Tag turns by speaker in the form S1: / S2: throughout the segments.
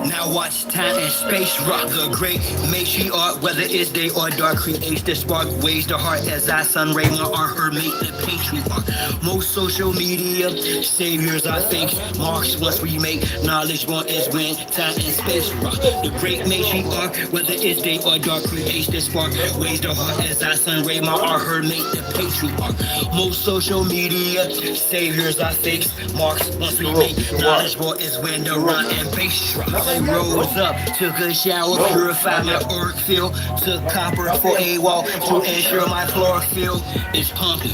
S1: Now watch time and space rock the great matriarch, whether it's day or dark, creates the spark, waves the heart as I sun ray my art, her mate the patriarch. Most social media saviors are fake marks once we make knowledge born is when time and space rock. The great matriarch, whether it's day or dark, creates the spark, waves the heart as I sun ray my art, her mate the patriarch. Most social media saviors are fake marks once we make knowledge born is when the run and bass drop. I rose up, took a shower, purified my auric field, took copper for a wall to ensure my chlorophyll is pumping.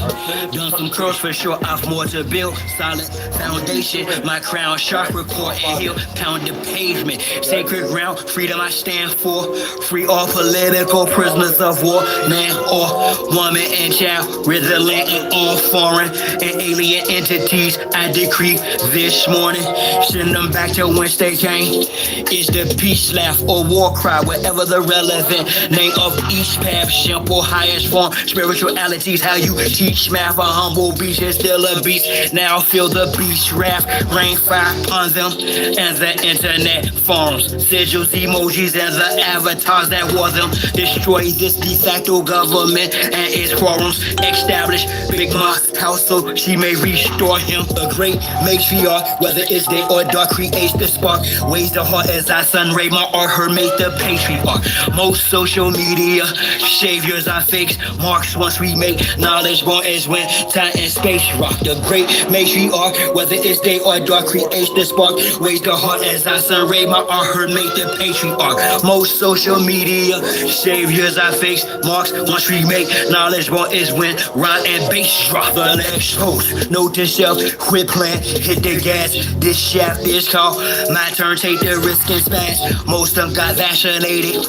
S1: Done some curls for sure, I've more to build. Solid foundation, my crown, chakra core and heel, pound the pavement. Sacred ground, freedom I stand for. Free all political prisoners of war, man or woman and child, resident and all foreign and alien entities. I decree this morning, send them back to whence they came. It's the peace laugh or war cry, wherever the relevant name of each path, simple highest form, spiritualities, how you teach math. A humble beach is still a beast. Now feel the beach raft, rain fire upon them, and the internet forums, sigils, emojis, and the avatars that wore them. Destroy this de facto government and its quorums. Establish Big Ma's house so she may restore him. A great matriarch, whether it's day or dark, creates the spark, waves the heart as I sun ray my art, her mate the patriarch. Most social media saviors are fakes marks once we make knowledge born is when time and space rock. The great matriarch, whether it's day or dark, creates the spark, waves the heart as I sun ray my art, her mate the patriarch. Most social media saviors are fakes marks once we make knowledge born is when rhyme and bass drop. The next host, note to self, quit playing, hit the gas. This shaft is called my turn, take the risk and smash. Most of them got vaccinated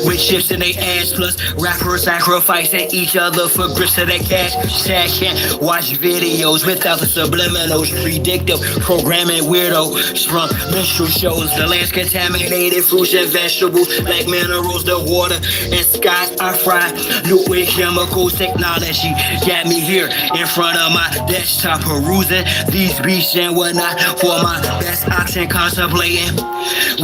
S1: with chips in their ass, plus rappers sacrificing each other for grips of their cash. Sad can't watch videos without the subliminals, predictive programming weirdos from minstrel shows. The land's contaminated, fruits and vegetables, black minerals, the water and skies are fried. New with chemicals, technology got me here in front of my desktop, perusing these beats and whatnot for my best option, contemplating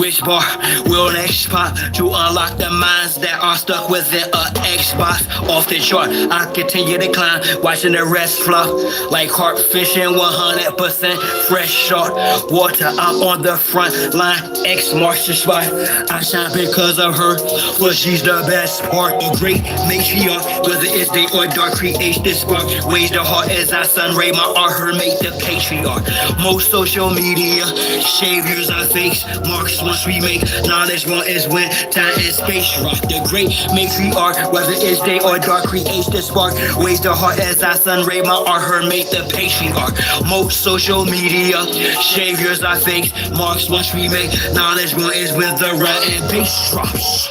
S1: which bar will next pop to unlock the minds that are stuck within a Xbox. Off the chart, I continue to climb, watching the rest flop like carp fishing, 100% fresh salt water. I'm on the front line, X marks the spot. I shine because of her, but she's the best part. A great matriarch, whether it's day or dark, creates this spark, waves the heart as I sun ray my art, her mate the patriarch. Most social media saviors are fakes marks once we make knowledge born is when time and space rock. The great matriarch, whether it's day or dark, creates the spark, waves the heart as I sun ray my art, her mate the patriarch. Most social media saviors are fakes marks once we make knowledge born is when the rhyme and bass drops.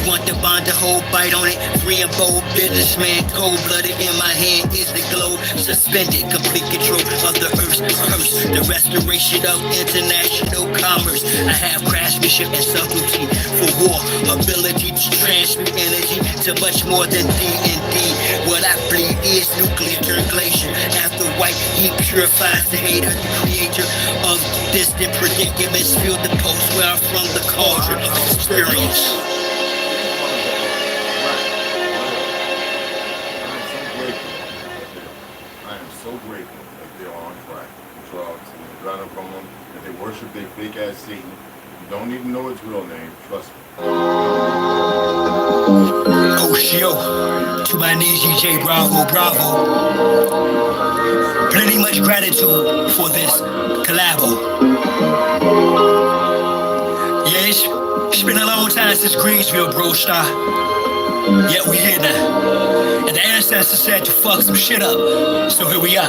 S1: want the bond to hold bite on it. Free and bold businessman, cold-blooded in my hand is the globe. Suspended, complete control of the earth's curse. The restoration of international commerce. I have craftsmanship and subtlety for war. Ability to transmute energy to much more than D&D. What I bleed is nuclear turned glacier. After white heat purifies the hater, the creator of distant predicaments. Feel the pulse where I'm from, the cauldron of experience.
S2: So grateful that they're on crack, drugs, and the gun from them, that they worship their fake ass Satan. You don't even know his real name, trust me.
S1: Oh, shio, to my knees, J, bravo, bravo. Plenty much gratitude for this collabo. Yeah, it's been a long time since Greensville, bro, star. Yet we here now. And the ancestors said to fuck some shit up. So here we are.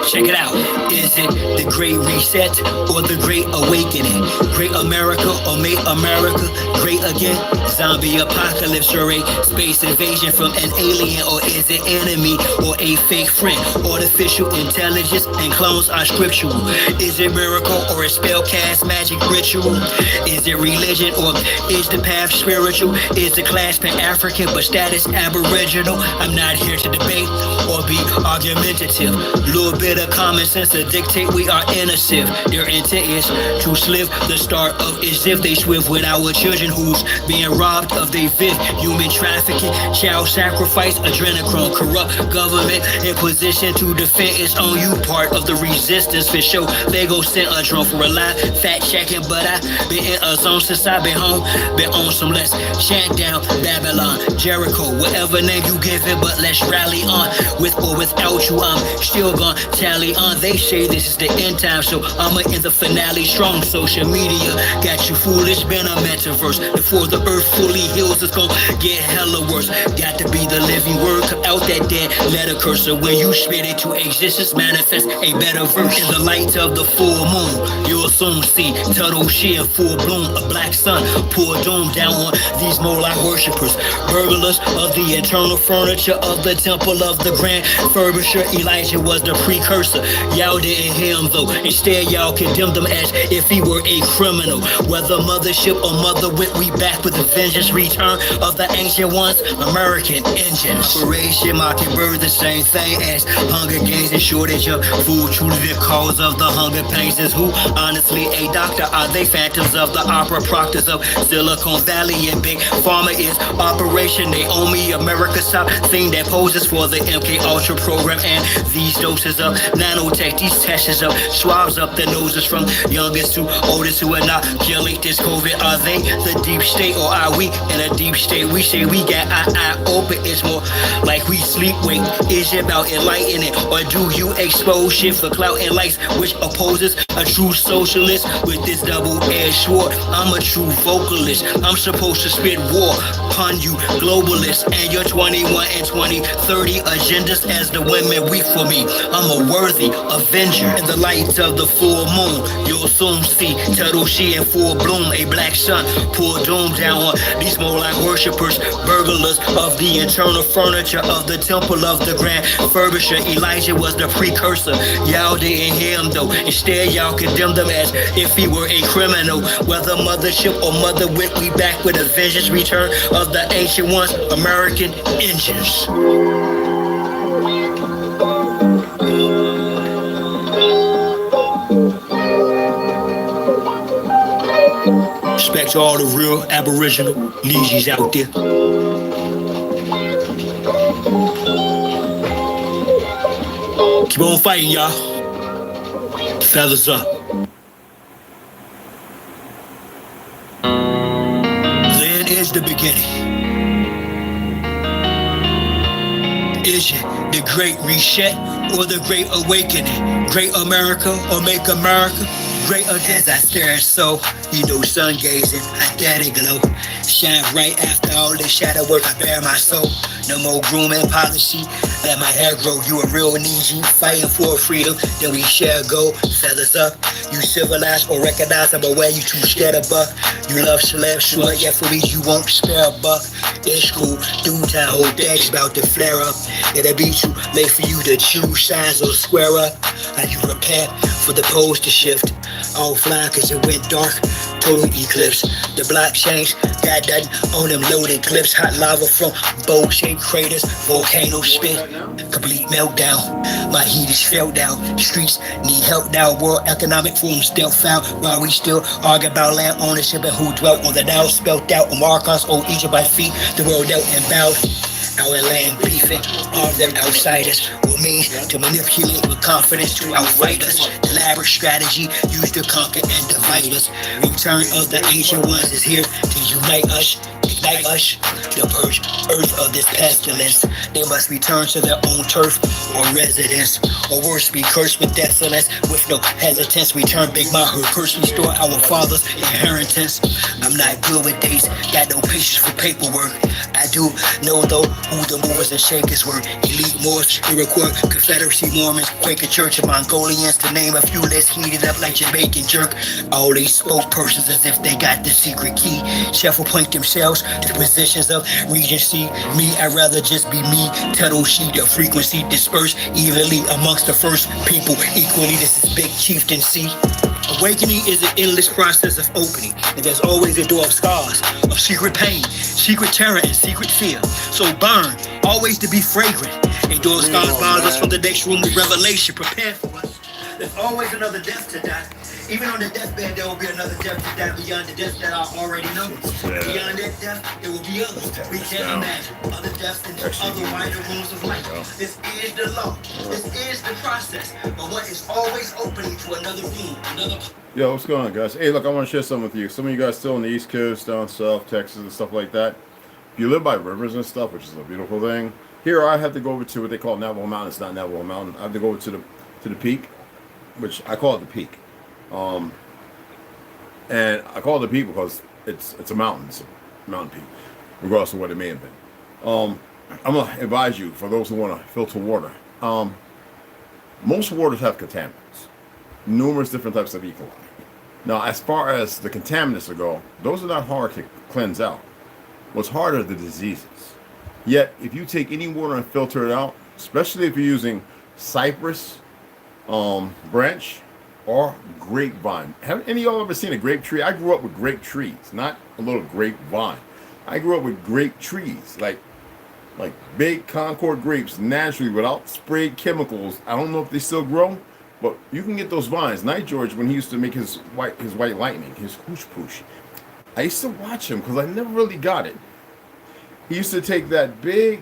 S1: Check it out. Is it the Great Reset or the Great Awakening? Great America or make America great again? Zombie apocalypse or a space invasion from an alien? Or is it enemy or a fake friend? Artificial intelligence and clones are scriptural. Is it miracle or a spell cast magic ritual? Is it religion or is the path spiritual? Is the class Pan-African but status aboriginal? I'm not here to debate or be argumentative. Little bit of common sense to dictate we are innocent. Their intent is to slip the start of as if they swift with our children who's being robbed of their fifth. Human trafficking, child sacrifice, adrenochrome, corrupt government in position to defend its own. You part of the resistance for sure. They go send a drone for a live fact checking, but I been in a zone since I been home. Been on some let's chant down Babylon, Jericho, whatever name you give it, but let's rally on. With or without you, I'm still gonna tally on. They say this is the end time, so I'ma in the finale strong. Social media got you foolish, been a metaverse. Before the earth fully heals, it's gonna get hella worse. Got to be the living word, come out that dead letter cursor. When you spit it to existence, manifest a better verse. In the light of the full moon, you'll soon see turtle shit in full bloom. A black sun pour doom down on these Moloch worshippers, burglars of the internal furniture of the temple of the grand furbisher. Elijah was the precursor. Y'all didn't hear him though. Instead, y'all condemned him as if he were a criminal. Whether mothership or mother wit, we back with the vengeance. Return of the ancient ones, American engines. Operation Mockingbird, the same thing as Hunger Games and shortage of food. Truly the cause of the hunger pains is who? Honestly, a doctor. Are they phantoms of the opera proctors of Silicon Valley? And Big Pharma is Operation Naomi, America's top thing that poses for the MK Ultra program. And these doses of nanotech, these tests of swabs up the noses from youngest to oldest who inoculate this COVID. Are they the deep state or are we in a deep state? We say we got our eye open, it's more like we sleep wait. Is it about enlightening or do you expose shit for clout and likes, which opposes a true socialist with this double-edged sword? I'm a true vocalist, I'm supposed to spit war upon you globalists and your 21 and 2030 agendas as the women weep for me. I'm a worthy avenger. In the light of the full moon, you'll soon see turtle shit in full bloom. A black sun pour doom down on these Moloch worshippers, burglars of the internal furniture of the temple of the grand furbisher. Elijah was the precursor. Y'all didn't hear him though. Instead, y'all condemned him as if he were a criminal. Whether mothership or mother wit, we back with a vengeance. Return of the ancient ones, American engines. Respect to all the real Aboriginal Nijis out there. Keep on fighting, y'all. Feathers up. Then is the beginning. Is it the Great Reset or the Great Awakening? Great America or make America great again? As I stare so, you know, sun gazing, I let it glow. Shine right after all this shadow work, I bear my soul. No more grooming policy, let my hair grow. You a real Niji, fighting for freedom, then we share gold. Feathers up, You civilized or recognize I'm aware you too scared of buck. You love celebs, sure, yeah, for me you won't spare a buck. It's cool, do time, whole deck's about to flare up. It'll be too late for you to choose sides or square up. How you prepare for the poles to shift. Offline cause it went dark, total eclipse. The blockchains got that on them loaded clips. Hot lava from bowl-shaped craters, volcano spit, complete meltdown. My heat is felt out, streets need help now. World Economic Forum still found, while we still argue about land ownership and who dwelt on the Nile. Spelt out on Marcos, old Egypt by feet, the world knelt and bowed. Our land beefing, armed them outsiders, who means to manipulate with confidence to outfight us. Elaborate strategy used to conquer and divide us. Return of the ancient ones is here to unite us, ignite us, to purge earth of this pestilence. They must return to their own turf or residence, or worse, be cursed with desolence. With no hesitance, return Big Mahu, curse, restore our father's inheritance. I'm not good with dates, got no patience for paperwork. I do know though who the movers and shakers were. Elite Moors, Iroquois, Confederacy, Mormons, Quaker Church, and Mongolians, to name a few. Let's heat it up like Jamaican jerk. All these spokespersons as if they got the secret key. Chef will point themselves to positions of regency. Me, I'd rather just be me. Tuttle sheet of frequency dispersed evenly amongst the first people equally. This is big chieftaincy. Awakening is an endless process of opening, and there's always a door of scars, of secret pain, secret terror, and secret fear. So burn, always to be fragrant. A door of scars bars us from the next room of revelation. Prepare for us. There's always another death to die. Even on the deathbed, there will be another death to die beyond the death that I already know. Beyond that death, there will be others. We can't imagine other deaths in other wider rooms of life. This is the law. This is the process. But what is always opening to another room, another...
S2: Yo, what's going on, guys? Hey, look, I want to share something with you. Some of you guys still on the East Coast, down south, Texas, and stuff like that. If you live by rivers and stuff, which is a beautiful thing, here I have to go over to what they call Navajo Mountain. It's not Navajo Mountain. I have to go over to the peak, which I call it the peak. And I call it the peak because it's a mountain. It's a mountain peak, regardless of what it may have been. I'm going to advise you, for those who want to filter water, most waters have contaminants, numerous different types of E. coli. Now, as far as the contaminants go, those are not hard to cleanse out. What's hard are the diseases. Yet, if you take any water and filter it out, especially if you're using cypress branch or grapevine. Have any of y'all ever seen a grape tree? I grew up with grape trees, not a little grapevine. I grew up with grape trees, like big Concord grapes, naturally, without sprayed chemicals. I don't know if they still grow, but you can get those vines. Night George, when he used to make his white lightning, his whoosh poosh, I used to watch him because I never really got it. He used to take that big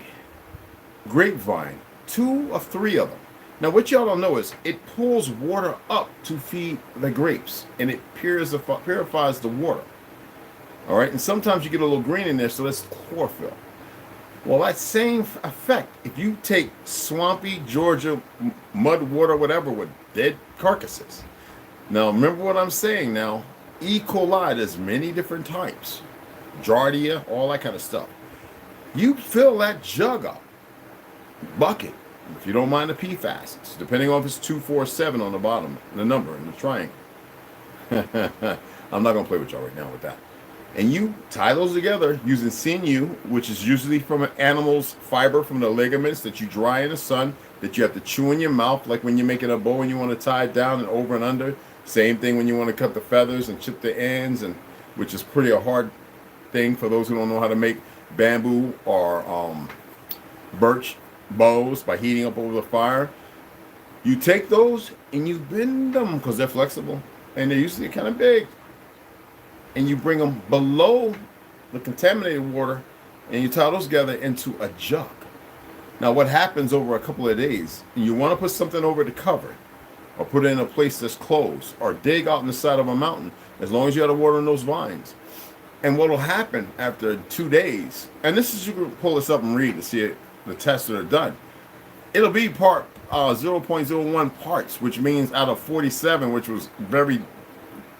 S2: grapevine, 2 or 3 of them. Now, what y'all don't know is it pulls water up to feed the grapes, and it purifies the water. All right, and sometimes you get a little green in there, so that's chlorophyll. Well, that same effect, if you take swampy Georgia mud water, whatever, with dead carcasses. Now, remember what I'm saying now. E. coli, there's many different types. Giardia, all that kind of stuff. You fill that jug up, bucket, if you don't mind the PFAS, depending on if it's 247 on the bottom, the number in the triangle. I'm not going to play with y'all right now with that. And you tie those together using sinew, which is usually from an animal's fiber from the ligaments that you dry in the sun, that you have to chew in your mouth, like when you're making a bow and you want to tie it down and over and under. Same thing when you want to cut the feathers and chip the ends, and which is pretty a hard thing for those who don't know how to make bamboo or birch bows by heating up over the fire. You take those and you bend them because they're flexible and they're usually kind of big, and you bring them below the contaminated water and you tie those together into a jug. Now, what happens over a couple of days, you want to put something over to cover it, or put it in a place that's closed, or dig out in the side of a mountain, as long as you have the water in those vines. And what will happen after 2 days, and this is, you can pull this up and read to see it, the tests that are done. It'll be 0.01 parts, which means out of 47, which was very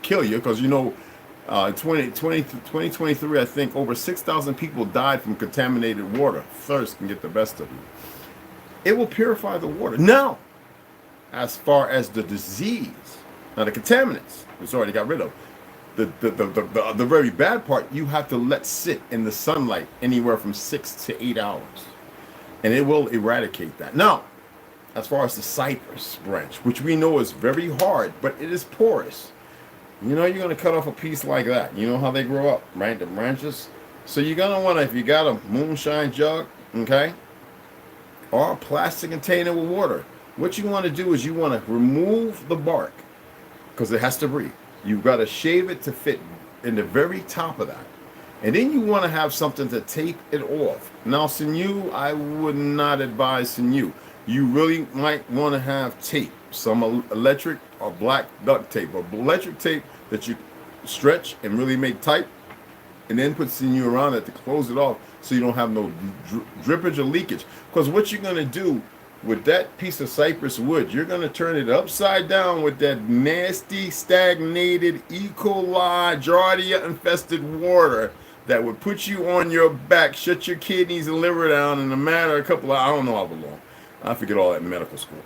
S2: kill you, because 2023, I think over 6,000 people died from contaminated water. Thirst can get the best of you. It will purify the water. Now, as far as the disease, Now the contaminants, it's already got rid of. The very bad part, you have to let sit in the sunlight anywhere from 6 to 8 hours. And it will eradicate that. Now, as far as the cypress branch, which we know is very hard, but it is porous. You know, you're going to cut off a piece like that. You know how they grow up, right? The branches. So you're going to want to, if you got a moonshine jug, okay, or a plastic container with water, what you want to do is you want to remove the bark because it has to breathe. You've got to shave it to fit in the very top of that. And then you want to have something to tape it off. Now, sinew, I would not advise sinew. You really might want to have tape, some electric or black duct tape, or electric tape that you stretch and really make tight, and then put sinew around it to close it off so you don't have no drippage or leakage. Because what you're going to do with that piece of cypress wood, you're going to turn it upside down with that nasty, stagnated, E. coli, Giardia infested water that would put you on your back, shut your kidneys and liver down in a matter of a couple of, I don't know how long. I forget all that in medical school.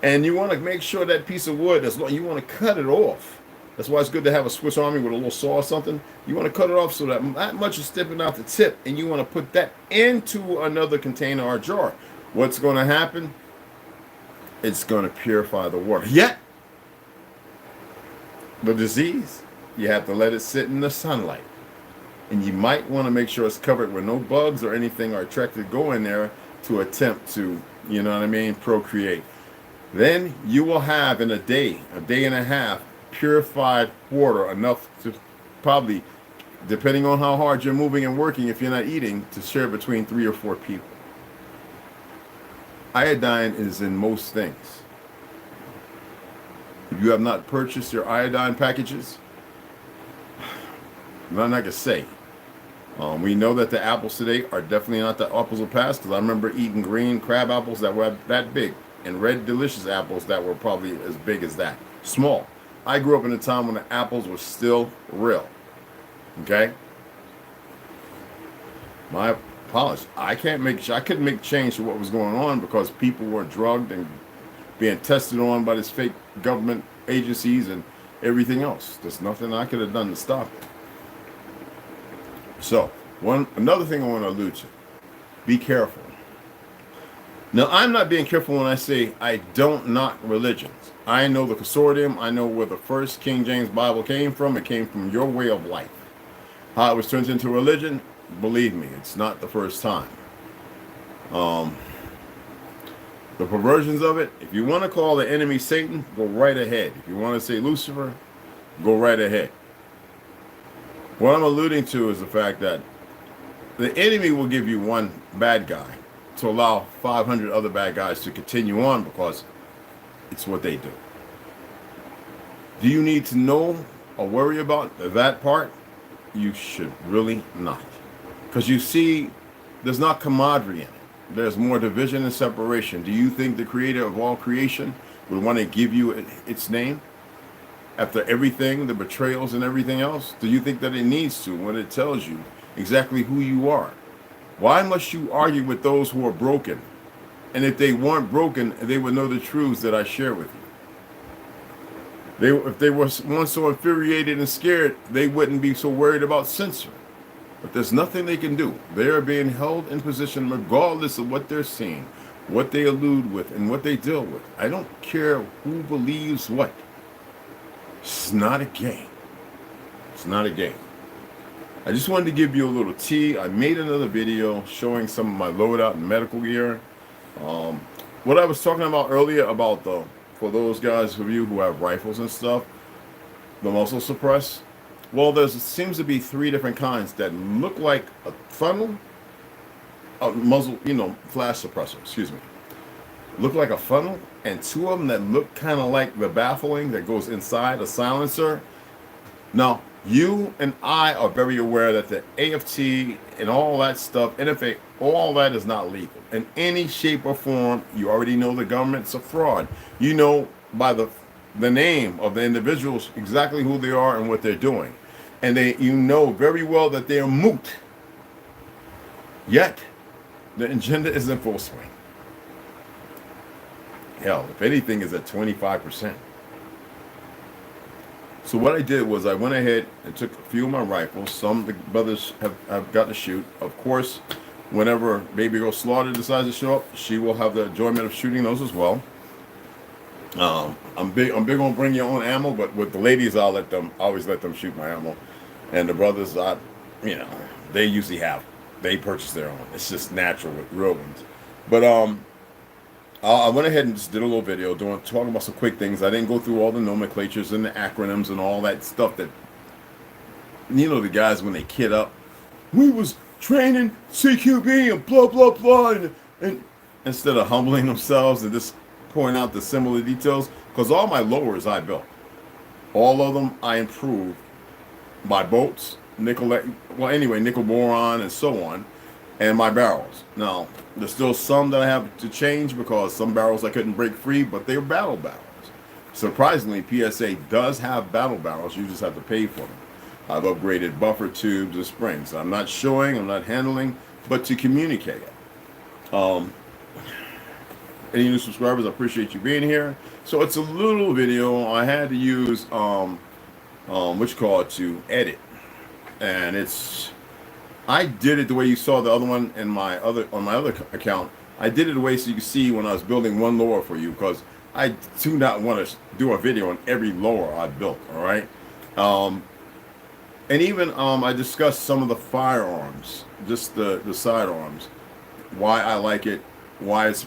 S2: And you want to make sure that piece of wood, you want to cut it off. That's why it's good to have a Swiss Army with a little saw or something. You want to cut it off so that not much is stepping out the tip, and you want to put that into another container or jar. What's going to happen? It's going to purify the water. Yet, the disease, you have to let it sit in the sunlight. And you might want to make sure it's covered where no bugs or anything are attracted to go in there to attempt to, you know what I mean, procreate. Then you will have in a day and a half, purified water enough to probably, depending on how hard you're moving and working, if you're not eating, to share between 3 or 4 people. Iodine is in most things. If you have not purchased your iodine packages, nothing I can say. We know that the apples today are definitely not the apples of past, because I remember eating green crab apples that were that big and red delicious apples that were probably as big as that. Small. I grew up in a time when the apples were still real. Okay? My apologies. I couldn't make change to what was going on because people were drugged and being tested on by this fake government agencies and everything else. There's nothing I could have done to stop it. So, another thing I want to allude to. Be careful. Now, I'm not being careful when I say I don't knock religions. I know the consortium. I know where the first King James Bible came from. It came from your way of life. How it was turned into religion, believe me, it's not the first time. The perversions of it, if you want to call the enemy Satan, go right ahead. If you want to say Lucifer, go right ahead. What I'm alluding to is the fact that the enemy will give you one bad guy to allow 500 other bad guys to continue on because it's what they do. Do you need to know or worry about that part? You should really not. Because you see, there's not camaraderie in it. There's more division and separation. Do you think the creator of all creation would want to give you its name? After everything, the betrayals and everything else? Do you think that it needs to when it tells you exactly who you are? Why must you argue with those who are broken? And if they weren't broken, they would know the truths that I share with you. If they were once so infuriated and scared, they wouldn't be so worried about censor. But there's nothing they can do. They are being held in position regardless of what they're seeing, what they allude with, and what they deal with. I don't care who believes what. It's not a game. It's not a game. I just wanted to give you a little tea. I made another video showing some of my loadout and medical gear. What I was talking about earlier about for those guys of you who have rifles and stuff, the muzzle suppress. Well, there seems to be 3 different kinds that look like a funnel, a muzzle, flash suppressor, excuse me. Look like a funnel, and 2 of them that look kind of like the baffling that goes inside a silencer. Now, you and I are very aware that the AFT and all that stuff, NFA, all that is not legal in any shape or form. You already know the government's a fraud. You know by the name of the individuals exactly who they are and what they're doing. And you know very well that they are moot. Yet, the agenda is in full swing. Hell, if anything, is at 25%. So what I did was I went ahead and took a few of my rifles. Some of the brothers have got to shoot. Of course, whenever Baby Girl Slaughter decides to show up, she will have the enjoyment of shooting those as well. I'm big on bring your own ammo, but with the ladies, I always let them shoot my ammo, and the brothers, they usually they purchase their own. It's just natural with real ones. But I went ahead and just did a little video talking about some quick things. I didn't go through all the nomenclatures and the acronyms and all that stuff that, the guys when they kid up, we was training CQB and blah blah blah, and instead of humbling themselves and just point out the similar details, because all my lowers I built, all of them I improved by bolts, nickel boron and so on, and my barrels. Now there's still some that I have to change because some barrels I couldn't break free, but they were battle barrels. Surprisingly, PSA does have battle barrels. You just have to pay for them. I've upgraded buffer tubes and springs. I'm not showing, I'm not handling, but to communicate it. Any new subscribers, I appreciate you being here. So it's a little video I had to use to edit, and I did it the way you saw the other one on my other account. I did it the way so you can see when I was building one lower for you, because I do not want to do a video on every lower I built. All right, and even I discussed some of the firearms, just the sidearms, why I like it. Why is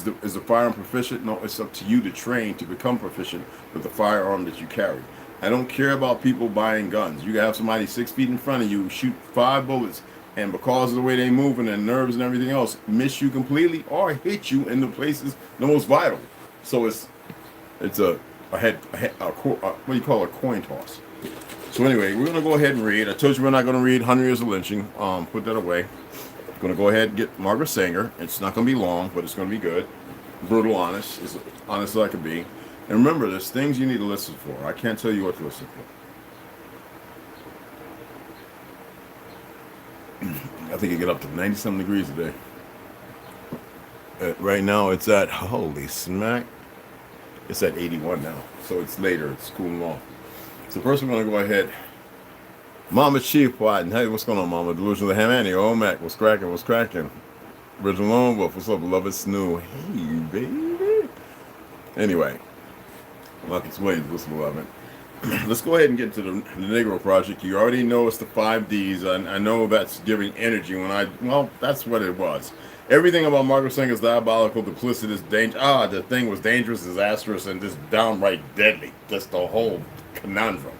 S2: the firearm proficient? No, it's up to you to train to become proficient with the firearm that you carry. I don't care about people buying guns. You can have somebody 6 feet in front of you, shoot 5 bullets, and because of the way they move and their nerves and everything else, miss you completely or hit you in the places the most vital. So it's a what do you call a coin toss. So anyway, we're gonna go ahead and read. I told you we're not gonna read 100 Years of Lynching. Put that away. Going to go ahead and get Margaret Sanger. It's not going to be long, but it's going to be good. Brutal, honest, as honest as I can be. And remember, there's things you need to listen for. I can't tell you what to listen for. I think it get up to 90-something degrees today. Right now, it's at, holy smack, it's at 81 now. So it's later. It's cooling off. So first, we're going to go ahead. Mama Chief White, hey, what's going on, Mama? Delusional Hamani, oh Mac, what's cracking? Original Lone Wolf, what's up, beloved Snoo? Hey, baby. Anyway, Marcus Williams, what's beloved? Let's go ahead and get to the Negro Project. You already know it's the 5 Ds. I know that's giving energy that's what it was. Everything about Margaret Sanger's diabolical, duplicitous, the thing was dangerous, disastrous, and just downright deadly. Just the whole conundrum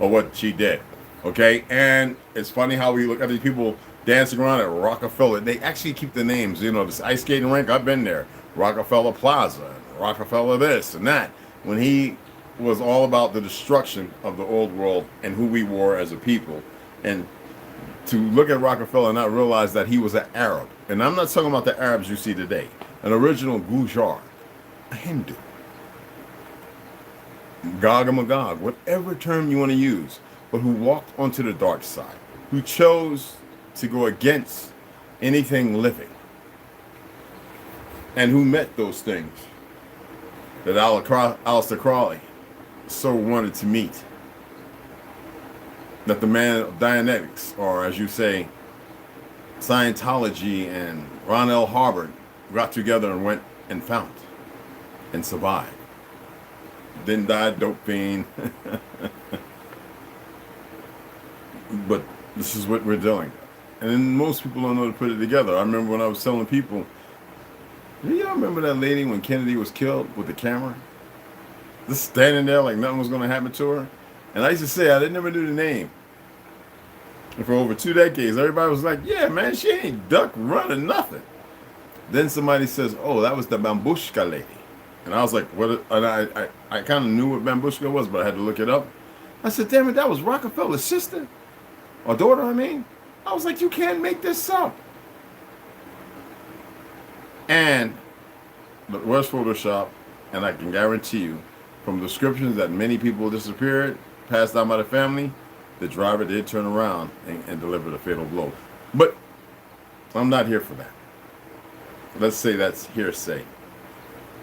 S2: of what she did. Okay, and it's funny how we look at these people dancing around at Rockefeller. They actually keep the names, this ice skating rink, I've been there. Rockefeller Plaza, Rockefeller this and that. When he was all about the destruction of the old world and who we were as a people. And to look at Rockefeller and not realize that he was an Arab. And I'm not talking about the Arabs you see today. An original Gujar, a Hindu. Gog and Magog, whatever term you want to use. But who walked onto the dark side, who chose to go against anything living, and who met those things that Aleister Crowley so wanted to meet, that the man of Dianetics, or as you say, Scientology and Ron L. Hubbard got together and went and found and survived. Didn't die, dope fiend. But this is what we're doing. And then most people don't know to put it together. I remember when I was telling people, do y'all remember that lady when Kennedy was killed with the camera? Just standing there like nothing was going to happen to her. And I used to say, I didn't never knew the name. And for over 2 decades, everybody was like, yeah, man, she ain't duck running nothing. Then somebody says, oh, that was the Bambushka lady. And I was like, what? And I kind of knew what Bambushka was, but I had to look it up. I said, damn it, that was Rockefeller's sister. Or daughter, I mean. I was like, you can't make this up. And but where's Photoshop? And I can guarantee you, from descriptions that many people disappeared, passed down by the family, the driver did turn around and deliver the fatal blow. But I'm not here for that. Let's say that's hearsay.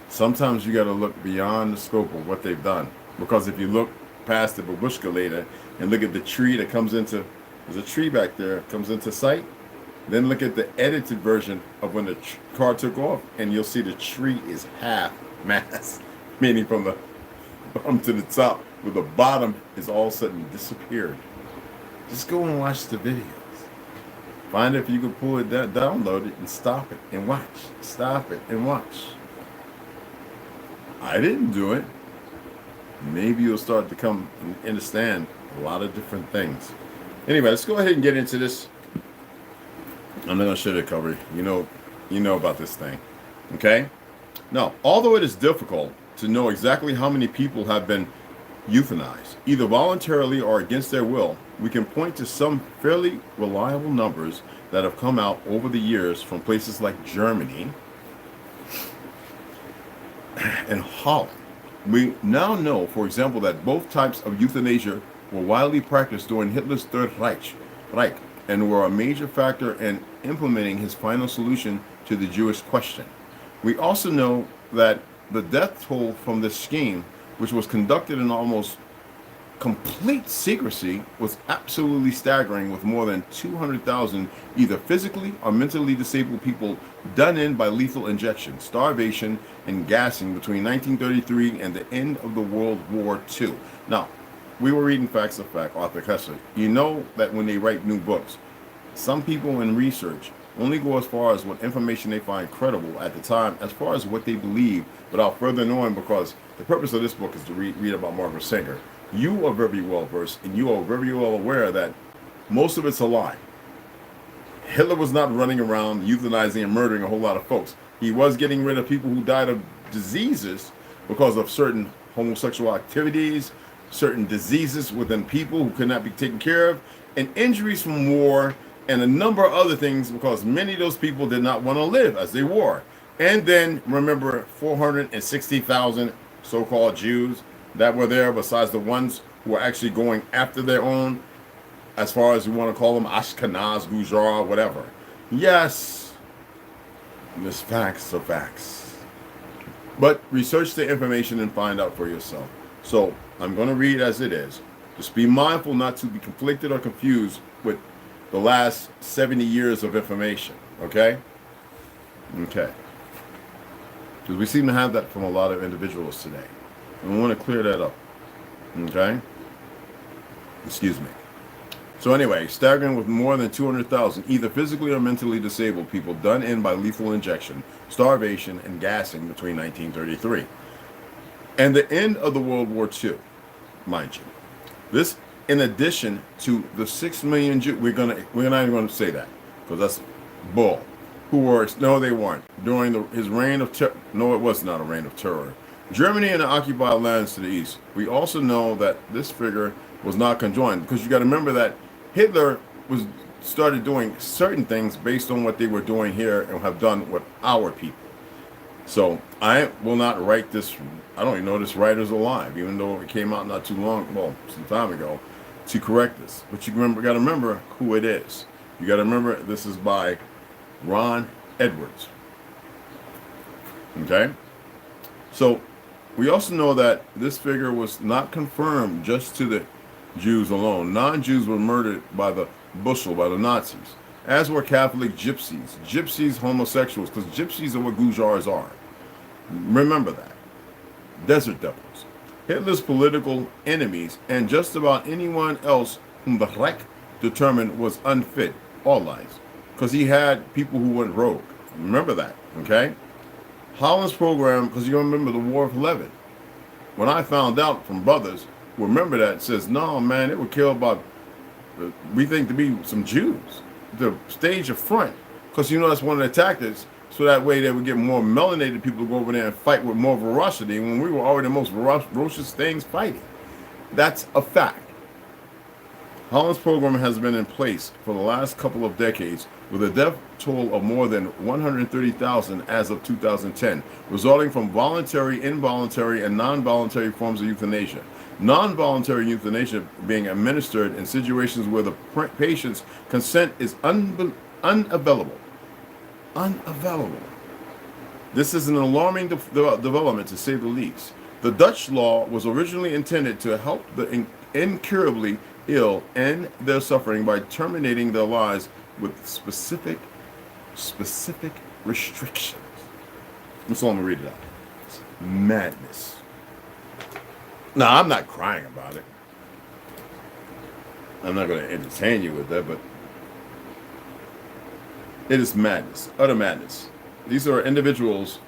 S2: Sometimes you got to look beyond the scope of what they've done. Because if you look past the babushka later and look at the tree that comes into, there's a tree back there, comes into sight. Then look at the edited version of when the car took off, and you'll see the tree is half mast, meaning from the bottom to the top, where the bottom is all of a sudden disappeared. Just go and watch the videos. Find if you can pull it down, download it, and stop it and watch. Stop it and watch. I didn't do it. Maybe you'll start to come and understand a lot of different things. Anyway, let's go ahead and get into this. I'm not going to show the cover. You know about this thing. Okay? Now, although it is difficult to know exactly how many people have been euthanized, either voluntarily or against their will, we can point to some fairly reliable numbers that have come out over the years from places like Germany and Holland. We now know, for example, that both types of euthanasia were widely practiced during Hitler's Third Reich, and were a major factor in implementing his final solution to the Jewish question. We also know that the death toll from this scheme, which was conducted in almost complete secrecy, was absolutely staggering, with more than 200,000 either physically or mentally disabled people done in by lethal injection, starvation, and gassing between 1933 and the end of the World War II. Now, we were reading Facts of Fact, Arthur Kessler. You know that when they write new books, some people in research only go as far as what information they find credible at the time, as far as what they believe, without further knowing, because the purpose of this book is to read about Margaret Sanger. You are very well versed, and you are very well aware that most of it's a lie. Hitler was not running around euthanizing and murdering a whole lot of folks. He was getting rid of people who died of diseases because of certain homosexual activities, certain diseases within people who could not be taken care of, and injuries from war, and a number of other things, because many of those people did not want to live as they were. And then remember 460,000 so-called Jews that were there, besides the ones who were actually going after their own, as far as you want to call them, Ashkenaz, Gujar, whatever. Yes, there's facts are facts. But research the information and find out for yourself. So I'm going to read as it is. Just be mindful not to be conflicted or confused with the last 70 years of information. Okay? Okay. Because we seem to have that from a lot of individuals today. And we want to clear that up. Okay? Excuse me. So anyway, staggering, with more than 200,000 either physically or mentally disabled people done in by lethal injection, starvation, and gassing between 1933 and the end of the World War II, mind you. This, in addition to the 6 million Jews, we're not even going to say that, because that's bull. Who were, no, they weren't, during his reign of terror. No, it was not a reign of terror. Germany and the occupied lands to the east. We also know that this figure was not conjoined, because you got to remember that Hitler started doing certain things based on what they were doing here and have done with our people. So I will not write this. I don't even know this writer's alive, even though it came out not too long, well, some time ago, to correct this. But you got to remember who it is. You got to remember this is by Ron Edwards. Okay? So we also know that this figure was not confirmed just to the Jews alone. Non-Jews were murdered by the bushel, by the Nazis, as were Catholic gypsies, homosexuals, because gypsies are what Gujars are. Remember that. Desert devils, Hitler's political enemies, and just about anyone else whom the Reich determined was unfit. All lies. Because he had people who went rogue. Remember that, okay? Holland's program, because you remember the War of 11. When I found out from brothers who remember that, it says, no, man, they were killed by, we think to be some Jews, to stage a front. Because, that's one of the tactics, so that way they would get more melanated people to go over there and fight with more ferocity when we were already the most ferocious things fighting. That's a fact. Holland's program has been in place for the last couple of decades, with a death toll of more than 130,000 as of 2010, resulting from voluntary, involuntary, and non-voluntary forms of euthanasia. Non-voluntary euthanasia being administered in situations where the patient's consent is unavailable. Unavailable. This is an alarming development, to say the least. The Dutch law was originally intended to help the incurably ill end their suffering by terminating their lives with specific restrictions. That's all I'm gonna read it out. It's madness. Now, I'm not crying about it. I'm not going to entertain you with that, but it is madness, utter madness. These are individuals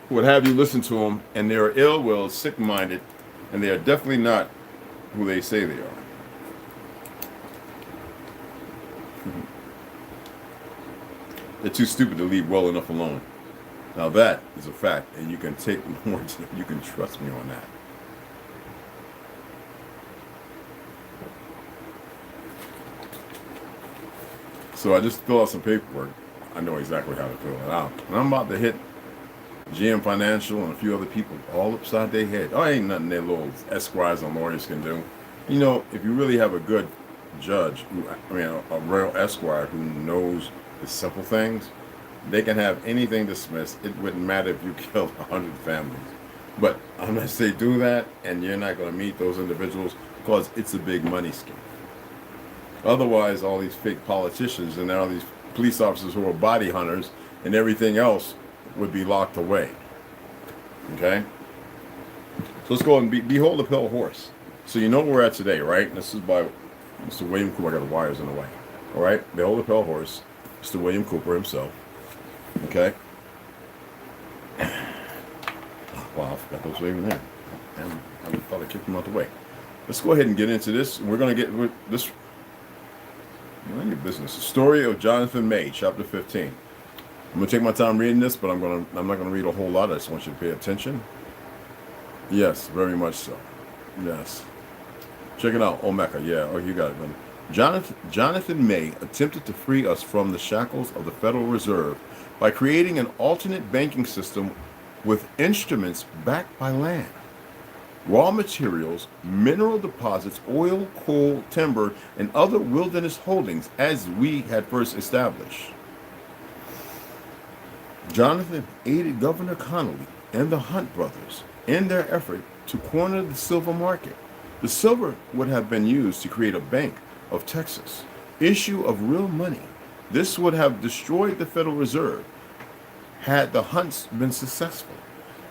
S2: who would have you listen to them, and they are ill-willed, sick-minded, and they are definitely not who they say they are. They're too stupid to leave well enough alone. Now that is a fact, and you can take more. You can trust me on that. So I just fill out some paperwork. I know exactly how to fill it out. And I'm about to hit GM Financial and a few other people all upside their head. Oh, ain't nothing their little esquires and lawyers can do. You know, if you really have a good judge, a real esquire who knows the simple things, they can have anything dismissed. It wouldn't matter if you killed 100 families. But unless they do that, and you're not going to meet those individuals, because it's a big money scheme. Otherwise, all these fake politicians and all these police officers who are body hunters and everything else would be locked away. Okay? So let's go and behold the pale horse. So you know where we're at today, right? This is by Mr. William Cooper. I got the wires in the way. All right? Behold the pale horse. Mr. William Cooper himself. Okay? Wow, I forgot those were even there. I thought I kicked them out the way. Let's go ahead and get into this. We're going to get this. None of your business. The story of Jonathan May, chapter 15. I'm going to take my time reading this, but I'm not going to read a whole lot. I just want you to pay attention. Yes, very much so. Yes. Check it out. Omeka. Yeah. Oh, you got it, man. Jonathan May attempted to free us from the shackles of the Federal Reserve by creating an alternate banking system with instruments backed by land, raw materials, mineral deposits, oil, coal, timber, and other wilderness holdings as we had first established. Jonathan aided Governor Connolly and the Hunt brothers in their effort to corner the silver market. The silver would have been used to create a Bank of Texas, issue of real money. This would have destroyed the Federal Reserve had the Hunts been successful.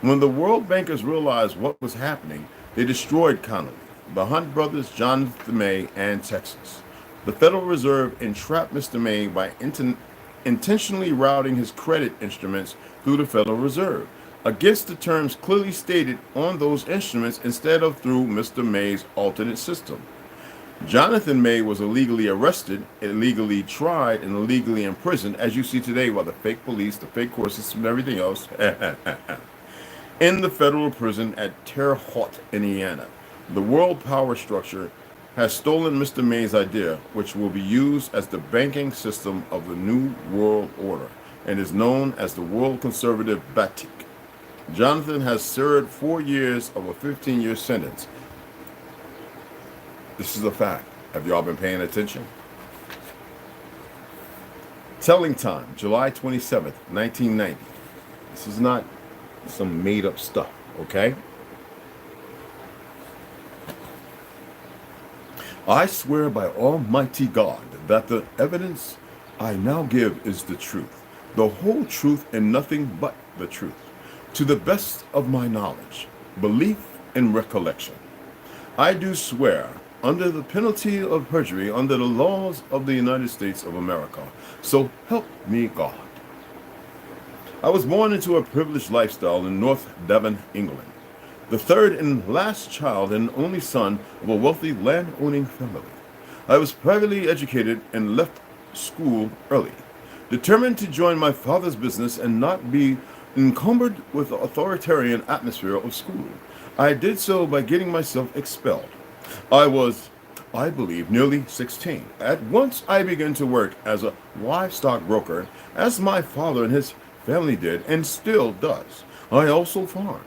S2: When the world bankers realized what was happening, they destroyed Connolly, the Hunt brothers, Jonathan May, and Texas. The Federal Reserve entrapped Mr. May by intentionally routing his credit instruments through the Federal Reserve, against the terms clearly stated on those instruments instead of through Mr. May's alternate system. Jonathan May was illegally arrested, illegally tried, and illegally imprisoned, as you see today by the fake police, the fake court system, and everything else, in the federal prison at Terre Haute, Indiana. The world power structure has stolen Mr. May's idea, which will be used as the banking system of the New World Order, and is known as the World Conservative Batik. Jonathan has served 4 years of a 15-year sentence. This is a fact. Have y'all been paying attention? Telling time, July 27th, 1990. This is not some made-up stuff, okay? I swear by Almighty God that the evidence I now give is the truth, the whole truth and nothing but the truth, to the best of my knowledge, belief, and recollection. I do swear under the penalty of perjury under the laws of the United States of America. So help me God. I was born into a privileged lifestyle in North Devon, England, the third and last child and only son of a wealthy land-owning family. I was privately educated and left school early, determined to join my father's business and not be encumbered with the authoritarian atmosphere of school. I did so by getting myself expelled. I was, I believe, nearly 16. At once I began to work as a livestock broker, as my father and his family did, and still does. I also farmed.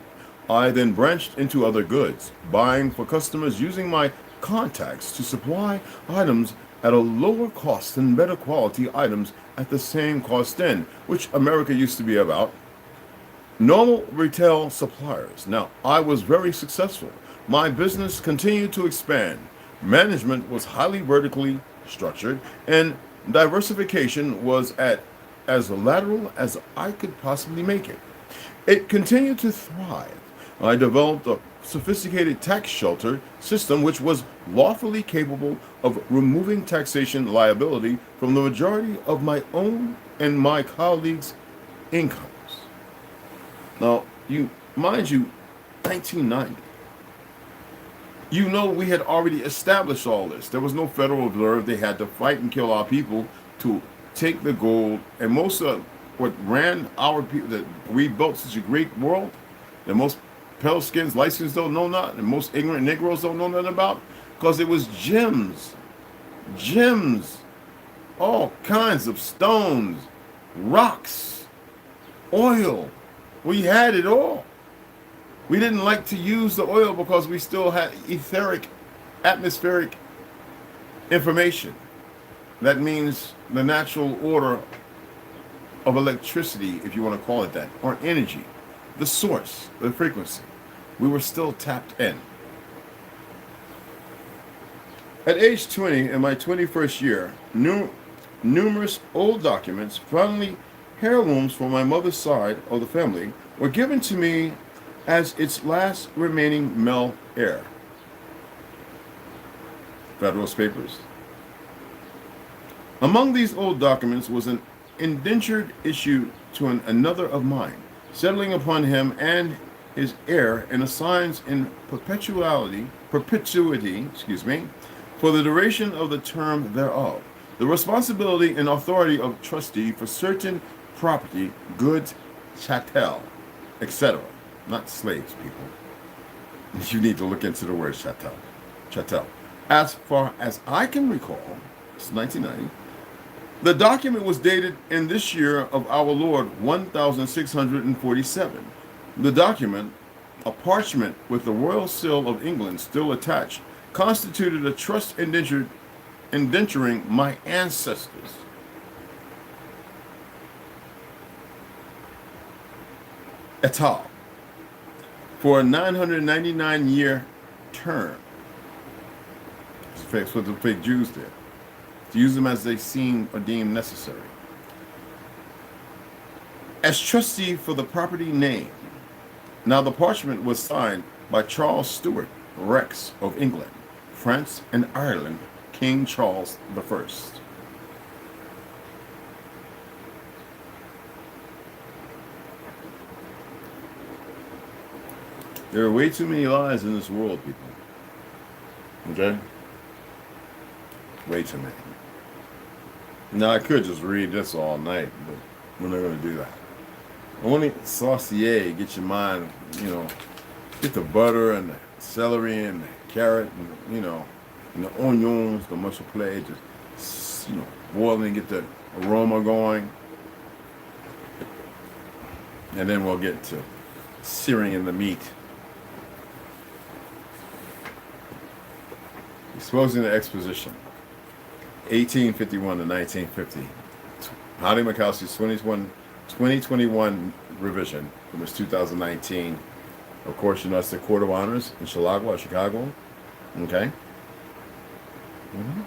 S2: I then branched into other goods, buying for customers using my contacts to supply items at a lower cost and better quality items at the same cost then, which America used to be about Normal retail suppliers. Now, I was very successful. My business continued to expand. Management was highly vertically structured, and diversification was at as lateral as I could possibly make it. It continued to thrive. I developed a sophisticated tax shelter system which was lawfully capable of removing taxation liability from the majority of my own and my colleagues' incomes. Now, mind you, 1990. You know, we had already established all this. There was no Federal Reserve. They had to fight and kill our people to take the gold. And most of what ran our people, that we built such a great world, that most pale skins, light skins don't know nothing, and most ignorant Negroes don't know nothing about, because it was gems, all kinds of stones, rocks, oil. We had it all. We didn't like to use the oil because we still had etheric, atmospheric information. That means the natural order of electricity, if you want to call it that, or energy, the source, the frequency. We were still tapped in. At age 20, in my 21st year, numerous old documents, finally heirlooms from my mother's side of the family, were given to me as its last remaining male heir. Federalist Papers. Among these old documents was an indentured issue to another of mine, settling upon him and his heir in assigns in perpetuity, for the duration of the term thereof, the responsibility and authority of trustee for certain property, goods, chattel, etc. Not slaves, people. You need to look into the word chattel. Chattel. As far as I can recall, it's 1990, the document was dated in this year of our Lord 1647. The document, a parchment with the royal seal of England still attached, constituted a trust indenturing my ancestors. Et al. For a 999-year term. That's what the fake Jews did. To use them as they seem or deem necessary. As trustee for the property name. Now the parchment was signed by Charles Stuart, Rex of England, France and Ireland, King Charles I. There are way too many lies in this world, people. Okay? Way too many. Now, I could just read this all night, but we're not going to do that. Only saucier, get your mind, get the butter and the celery and the carrot and, and the onions, the muscle plate, just, boil and get the aroma going. And then we'll get to searing in the meat. Exposing the Exposition, 1851 to 1950. Howdy Mikowski's 2021 revision, from his 2019. Of course, that's the Court of Honors in Chicago. Okay. Mm-hmm.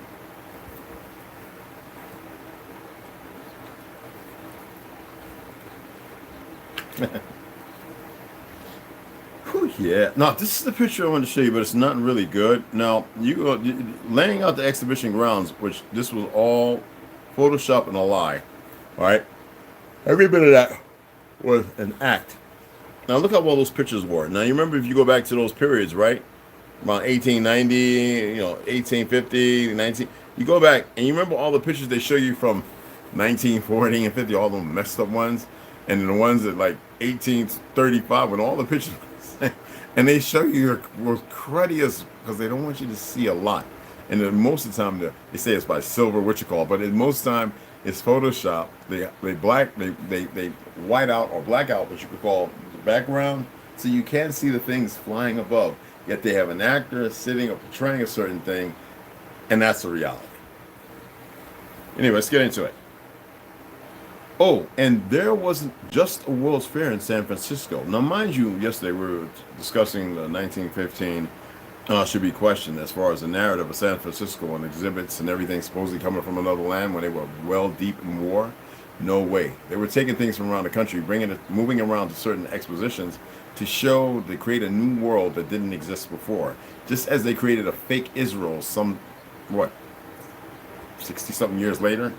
S2: Yeah. Now, this is the picture I want to show you, but it's not really good. Now, laying out the exhibition grounds, which this was all Photoshop and a lie. All right. Every bit of that was an act. Now, look how well those pictures were. Now, you remember if you go back to those periods, right? Around 1890, 1850, 19. You go back and you remember all the pictures they show you from 1940 and 50, all the messed up ones, and then the ones that like 1835 when all the pictures. And they show you your cruddiest because they don't want you to see a lot. And then most of the time they say it's by silver, what you call, but most of the time it's Photoshop. They white out or black out what you could call the background, so you can't see the things flying above. Yet they have an actor sitting or portraying a certain thing, and that's the reality. Anyway, let's get into it. Oh, and there wasn't just a World's Fair in San Francisco. Now, mind you, yesterday we were discussing the 1915 should be questioned as far as the narrative of San Francisco and exhibits and everything supposedly coming from another land when they were well deep in war. No way. They were taking things from around the country, bringing it, moving around to certain expositions to show, to create a new world that didn't exist before. Just as they created a fake Israel some, what, 60 something years later?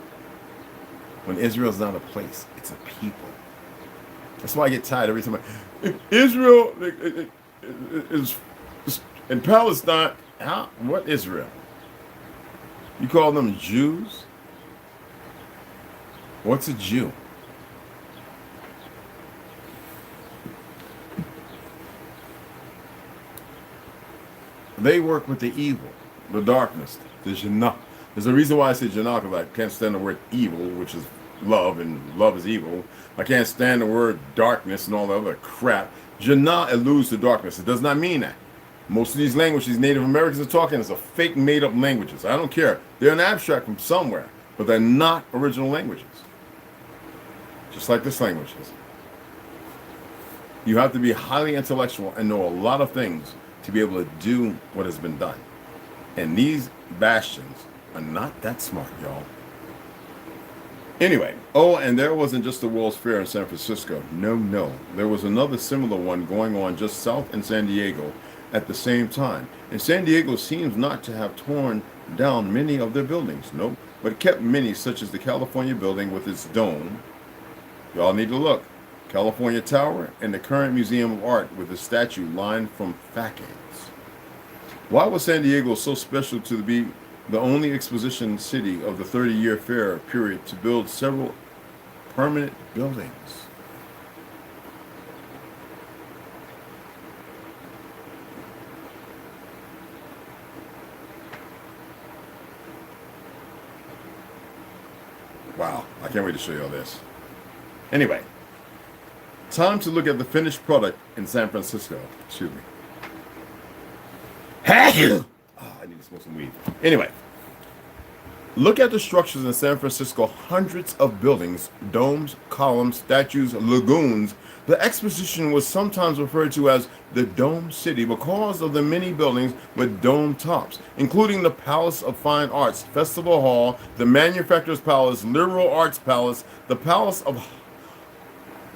S2: When Israel's not a place, it's a people. That's why I get tired every time. Israel is in Palestine. How? What Israel? You call them Jews? What's a Jew? They work with the evil, the darkness, the Jannah. There's a reason why I say Jannah, because I can't stand the word evil, which is love, and love is evil. I can't stand the word darkness and all the other crap. Jannah alludes to darkness. It does not mean that. Most of these languages Native Americans are talking is a fake made-up languages. I don't care. They're an abstract from somewhere, but they're not original languages. Just like this language is. You have to be highly intellectual and know a lot of things to be able to do what has been done. And these bastions are not that smart, y'all. Anyway, oh, and there wasn't just the World's Fair in San Francisco. No. There was another similar one going on just south in San Diego at the same time. And San Diego seems not to have torn down many of their buildings, nope, but kept many, such as the California building with its dome. Y'all need to look. California Tower and the current Museum of Art with a statue lined from facades. Why was San Diego so special to be the only exposition city of the 30-year fair period to build several permanent buildings? Wow, I can't wait to show you all this. Anyway, time to look at the finished product in San Francisco. Excuse me. Oh, I need to smoke some weed. Anyway, look at the structures in San Francisco. Hundreds of buildings, domes, columns, statues, lagoons. The exposition was sometimes referred to as the Dome City because of the many buildings with dome tops, including the Palace of Fine Arts, Festival Hall, the Manufacturers Palace, Liberal Arts Palace, the Palace of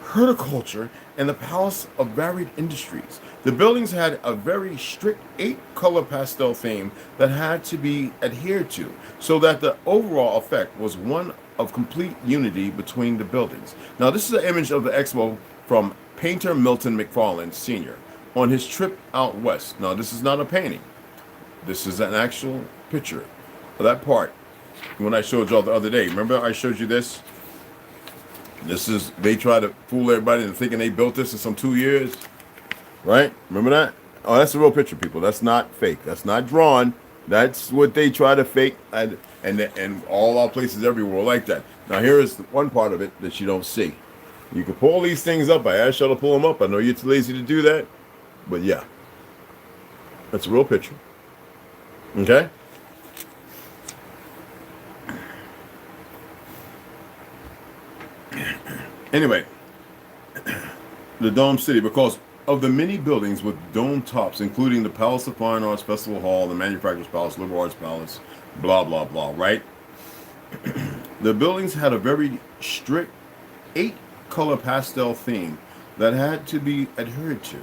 S2: Horticulture, and the Palace of Varied Industries. The buildings had a very strict 8-color pastel theme that had to be adhered to, so that the overall effect was one of complete unity between the buildings. Now, this is an image of the expo from painter Milton McFarland Sr. on his trip out west. Now, this is not a painting. This is an actual picture of that part. When I showed y'all the other day, remember I showed you this? This is, they try to fool everybody into thinking they built this in some 2 years, right? Remember that? Oh, that's a real picture, people. That's not fake. That's not drawn. That's what they try to fake, and all our places everywhere like that. Now, here is one part of it that you don't see. You can pull these things up. I asked y'all to pull them up. I know you're too lazy to do that, but yeah, that's a real picture. Okay? Anyway, the Dome City, because of the many buildings with dome tops, including the Palace of Fine Arts, Festival Hall, the Manufacturers Palace, Liberal Arts Palace, blah, blah, blah, right? The buildings had a very strict 8-color pastel theme that had to be adhered to,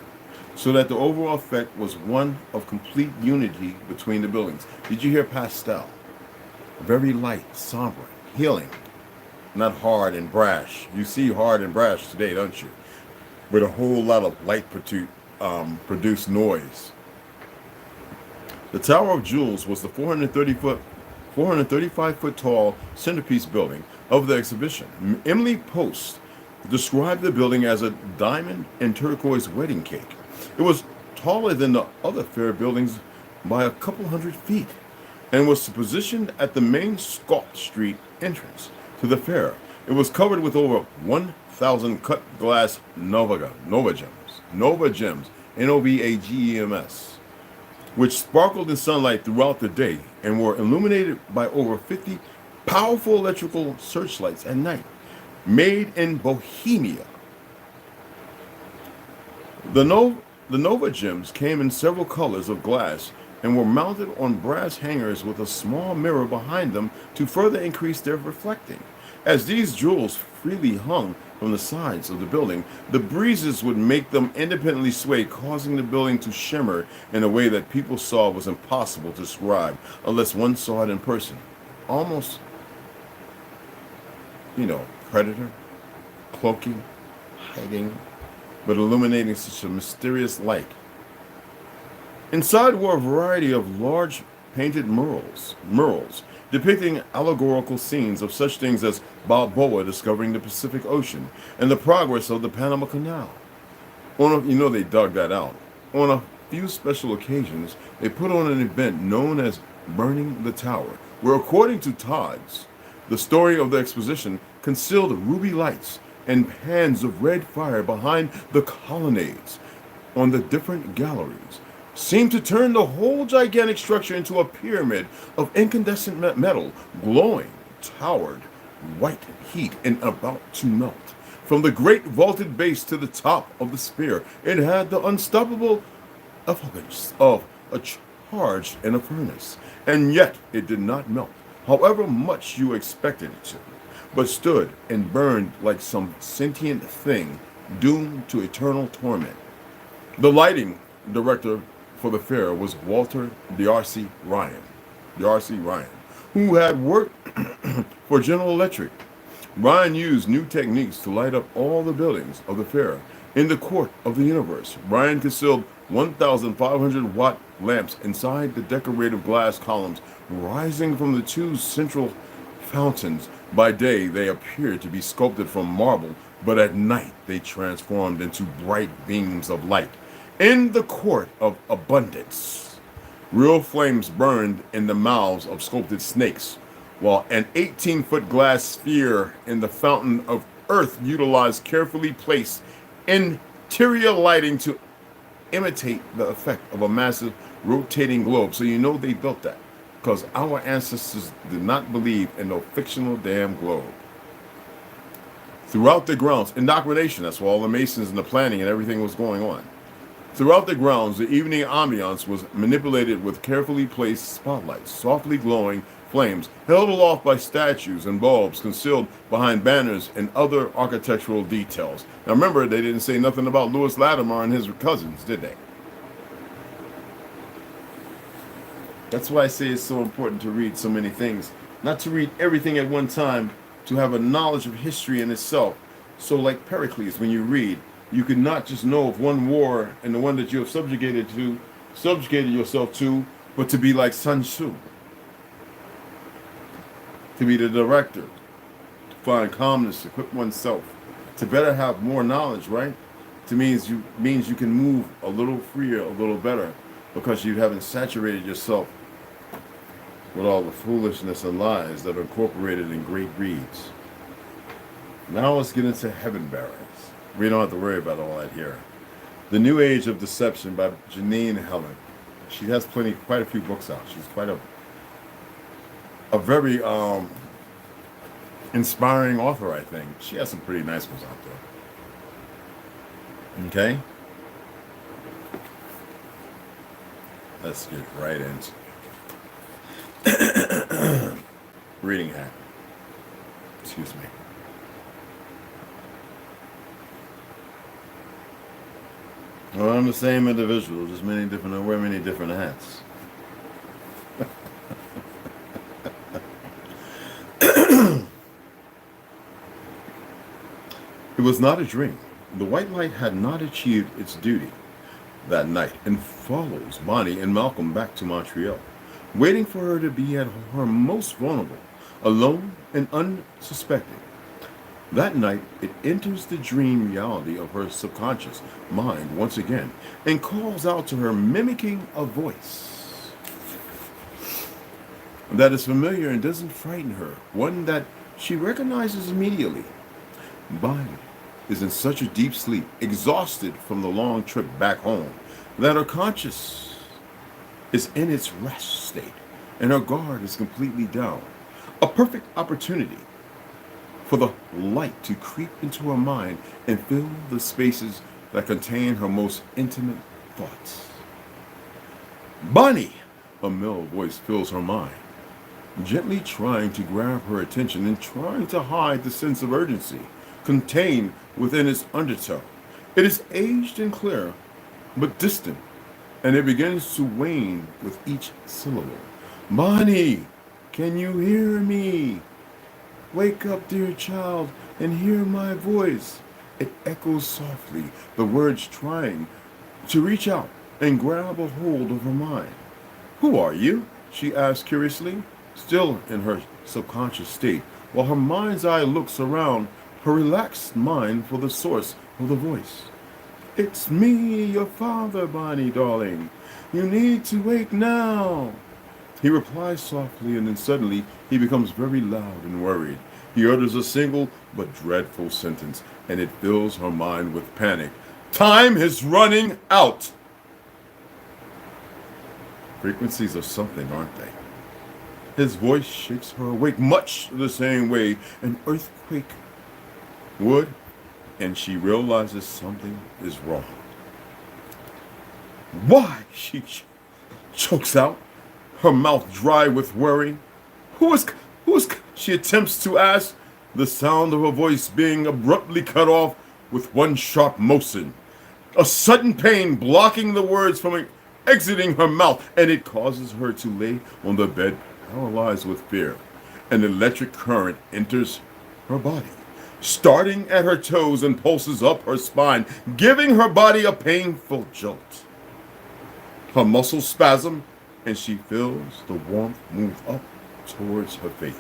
S2: so that the overall effect was one of complete unity between the buildings. Did you hear pastel? Very light, somber, healing. Not hard and brash. You see hard and brash today, don't you? With a whole lot of light produced noise. The Tower of Jewels was the 435-foot tall centerpiece building of the exhibition. Emily Post described the building as a diamond and turquoise wedding cake. It was taller than the other fair buildings by a couple hundred feet and was positioned at the main Scott Street entrance to the fair. It was covered with over 1,000 cut glass Nova gems, Novagems, which sparkled in sunlight throughout the day and were illuminated by over 50 powerful electrical searchlights at night. made in Bohemia. The Nova Jims came in several colors of glass and were mounted on brass hangers with a small mirror behind them to further increase their reflecting. As these jewels freely hung from the sides of the building, the breezes would make them independently sway, causing the building to shimmer in a way that people saw was impossible to describe unless one saw it in person. Almost, predator, cloaking, hiding, but illuminating such a mysterious light. Inside were a variety of large painted murals depicting allegorical scenes of such things as Balboa discovering the Pacific Ocean and the progress of the Panama Canal. They dug that out. On a few special occasions, they put on an event known as Burning the Tower, where, according to Todd's, the story of the exposition concealed ruby lights and pans of red fire behind the colonnades on the different galleries, seemed to turn the whole gigantic structure into a pyramid of incandescent metal, glowing, towered, white heat, and about to melt. From the great vaulted base to the top of the sphere, it had the unstoppable effulgence of a charge in a furnace, and yet it did not melt, however much you expected it to, but stood and burned like some sentient thing doomed to eternal torment. The lighting director for the fair was Walter D'Arcy Ryan, who had worked for General Electric. Ryan used new techniques to light up all the buildings of the fair. In the court of the universe, Ryan concealed 1,500-watt lamps inside the decorative glass columns rising from the two central fountains. By day, they appeared to be sculpted from marble, but at night they transformed into bright beams of light. In the court of abundance, real flames burned in the mouths of sculpted snakes, while an 18-foot glass sphere in the fountain of earth utilized carefully placed interior lighting to imitate the effect of a massive rotating globe. So they built that, because our ancestors did not believe in no fictional damn globe. Throughout the grounds, indoctrination, that's where all the masons and the planning and everything was going on. Throughout the grounds, the evening ambiance was manipulated with carefully placed spotlights, softly glowing flames, held aloft by statues and bulbs concealed behind banners and other architectural details. Now remember, they didn't say nothing about Lewis Latimer and his cousins, did they? That's why I say it's so important to read so many things. Not to read everything at one time, to have a knowledge of history in itself. So like Pericles, when you read, you can not just know of one war and the one that you have subjugated yourself to, but to be like Sun Tzu. To be the director, to find calmness, equip oneself, to better have more knowledge, right? Means you can move a little freer, a little better, because you haven't saturated yourself with all the foolishness and lies that are incorporated in great reads. Now let's get into Heaven Barons. We don't have to worry about all that here. The New Age of Deception by Janine Helen. She has quite a few books out. She's quite a very inspiring author, I think. She has some pretty nice ones out there. Okay? Let's get right into it. Reading hat. Excuse me. Well, I'm the same individual, just I wear many different hats. It was not a dream. The white light had not achieved its duty that night and follows Bonnie and Malcolm back to Montreal, waiting for her to be at her most vulnerable, alone and unsuspecting. That night, it enters the dream reality of her subconscious mind once again and calls out to her, mimicking a voice that is familiar and doesn't frighten her, one that she recognizes immediately. Bonnie is in such a deep sleep, exhausted from the long trip back home, that her conscious is in its rest state and her guard is completely down. A perfect opportunity for the light to creep into her mind and fill the spaces that contain her most intimate thoughts. Bonnie, a male voice fills her mind, gently trying to grab her attention and trying to hide the sense of urgency contained within its undertow. It is aged and clear, but distant, and it begins to wane with each syllable. Bonnie, can you hear me? Wake up, dear child, and hear my voice. It echoes softly, the words trying to reach out and grab a hold of her mind. Who are you? She asked curiously, still in her subconscious state, while her mind's eye looks around her relaxed mind for the source of the voice. It's me, your father, Bonnie, darling. You need to wake now. He replies softly, and then suddenly he becomes very loud and worried. He utters a single but dreadful sentence, and it fills her mind with panic. Time is running out. Frequencies are something, aren't they? His voice shakes her awake much the same way an earthquake would, and she realizes something is wrong. Why? She chokes out, her mouth dry with worry. Who is, she attempts to ask, the sound of her voice being abruptly cut off with one sharp motion. A sudden pain blocking the words from exiting her mouth, and it causes her to lay on the bed paralyzed with fear. An electric current enters her body, starting at her toes and pulses up her spine, giving her body a painful jolt. Her muscles spasm, and she feels the warmth move up towards her face.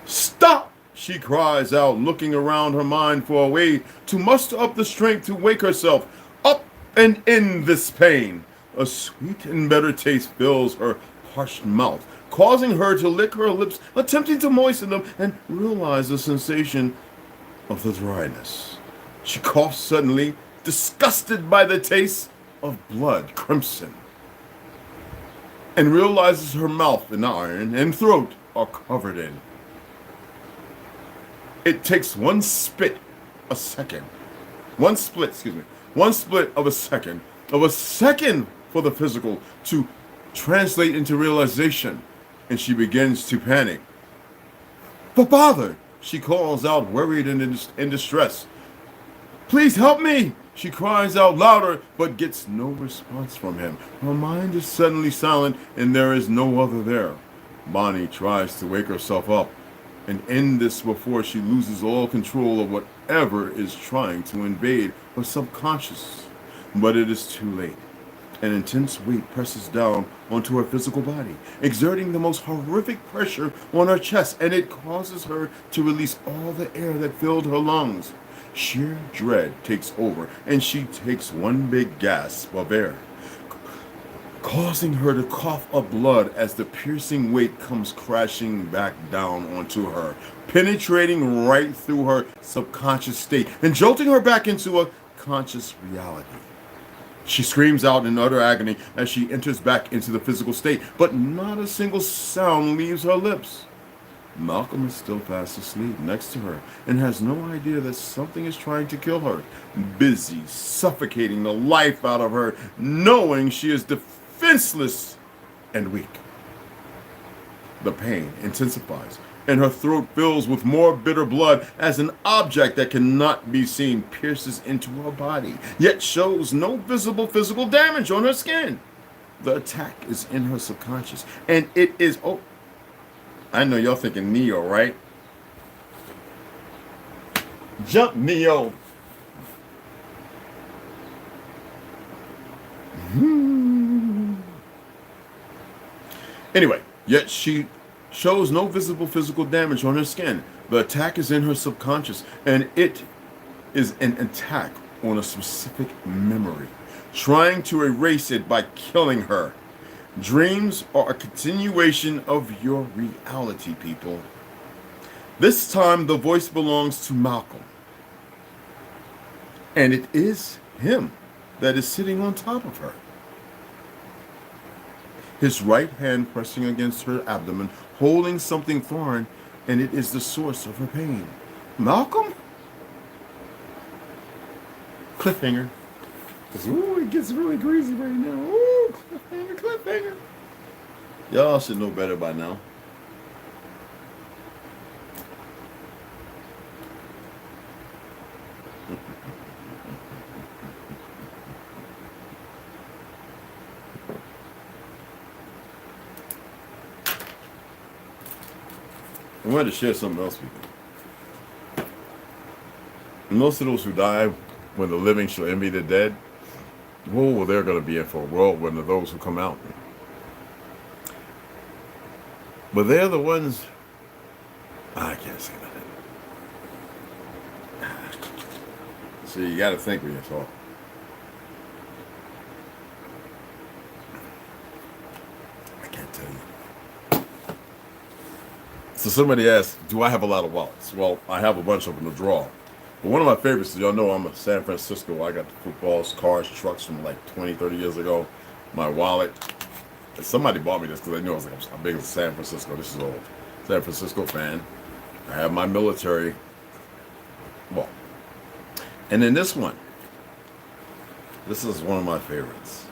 S2: Stop! She cries out, looking around her mind for a way to muster up the strength to wake herself up and end this pain. A sweet and bitter taste fills her parched mouth, causing her to lick her lips, attempting to moisten them, and realize the sensation of the dryness. She coughs suddenly, disgusted by the taste of blood crimson, and realizes her mouth and iron and throat are covered in. It takes one split of a second for the physical to translate into realization, and she begins to panic. But father, she calls out, worried and in distress. Please help me, she cries out louder, but gets no response from him. Her mind is suddenly silent, and there is no other there. Bonnie tries to wake herself up and end this before she loses all control of whatever is trying to invade her subconscious. But it is too late. An intense weight presses down onto her physical body, exerting the most horrific pressure on her chest, and it causes her to release all the air that filled her lungs. Sheer dread takes over, and she takes one big gasp of air, causing her to cough up blood as the piercing weight comes crashing back down onto her, penetrating right through her subconscious state and jolting her back into a conscious reality. She screams out in utter agony as she enters back into the physical state, but not a single sound leaves her lips. Malcolm is still fast asleep next to her and has no idea that something is trying to kill her, busy suffocating the life out of her, knowing she is defenseless and weak. The pain intensifies, and her throat fills with more bitter blood as an object that cannot be seen pierces into her body, yet shows no visible physical damage on her skin. The attack is in her subconscious, and it is... Oh, I know y'all thinking Neo, right? Jump, Neo! Anyway, yet she shows no visible physical damage on her skin. The attack is in her subconscious, and it is an attack on a specific memory, trying to erase it by killing her. Dreams are a continuation of your reality, people. This time, the voice belongs to Malcolm, and it is him that is sitting on top of her. His right hand pressing against her abdomen, holding something foreign and it is the source of her pain. Malcolm? Cliffhanger. Ooh, it gets really greasy right now. Ooh, cliffhanger, cliffhanger. Y'all should know better by now. I wanted to share something else with you. Most of those who die when the living shall envy the dead, well, they're going to be in for a whirlwind of those who come out. But they're the ones, I can't say nothing. See, you got to think when you talk. I can't tell you. So somebody asked, do I have a lot of wallets? Well, I have a bunch of them to draw. But one of my favorites, y'all know I'm a San Francisco. I got the footballs, cars, trucks from like 20, 30 years ago. My wallet. And somebody bought me this because they knew I was like, I'm big as San Francisco. This is old. San Francisco fan. I have my military. Well, and then this one. This is one of my favorites.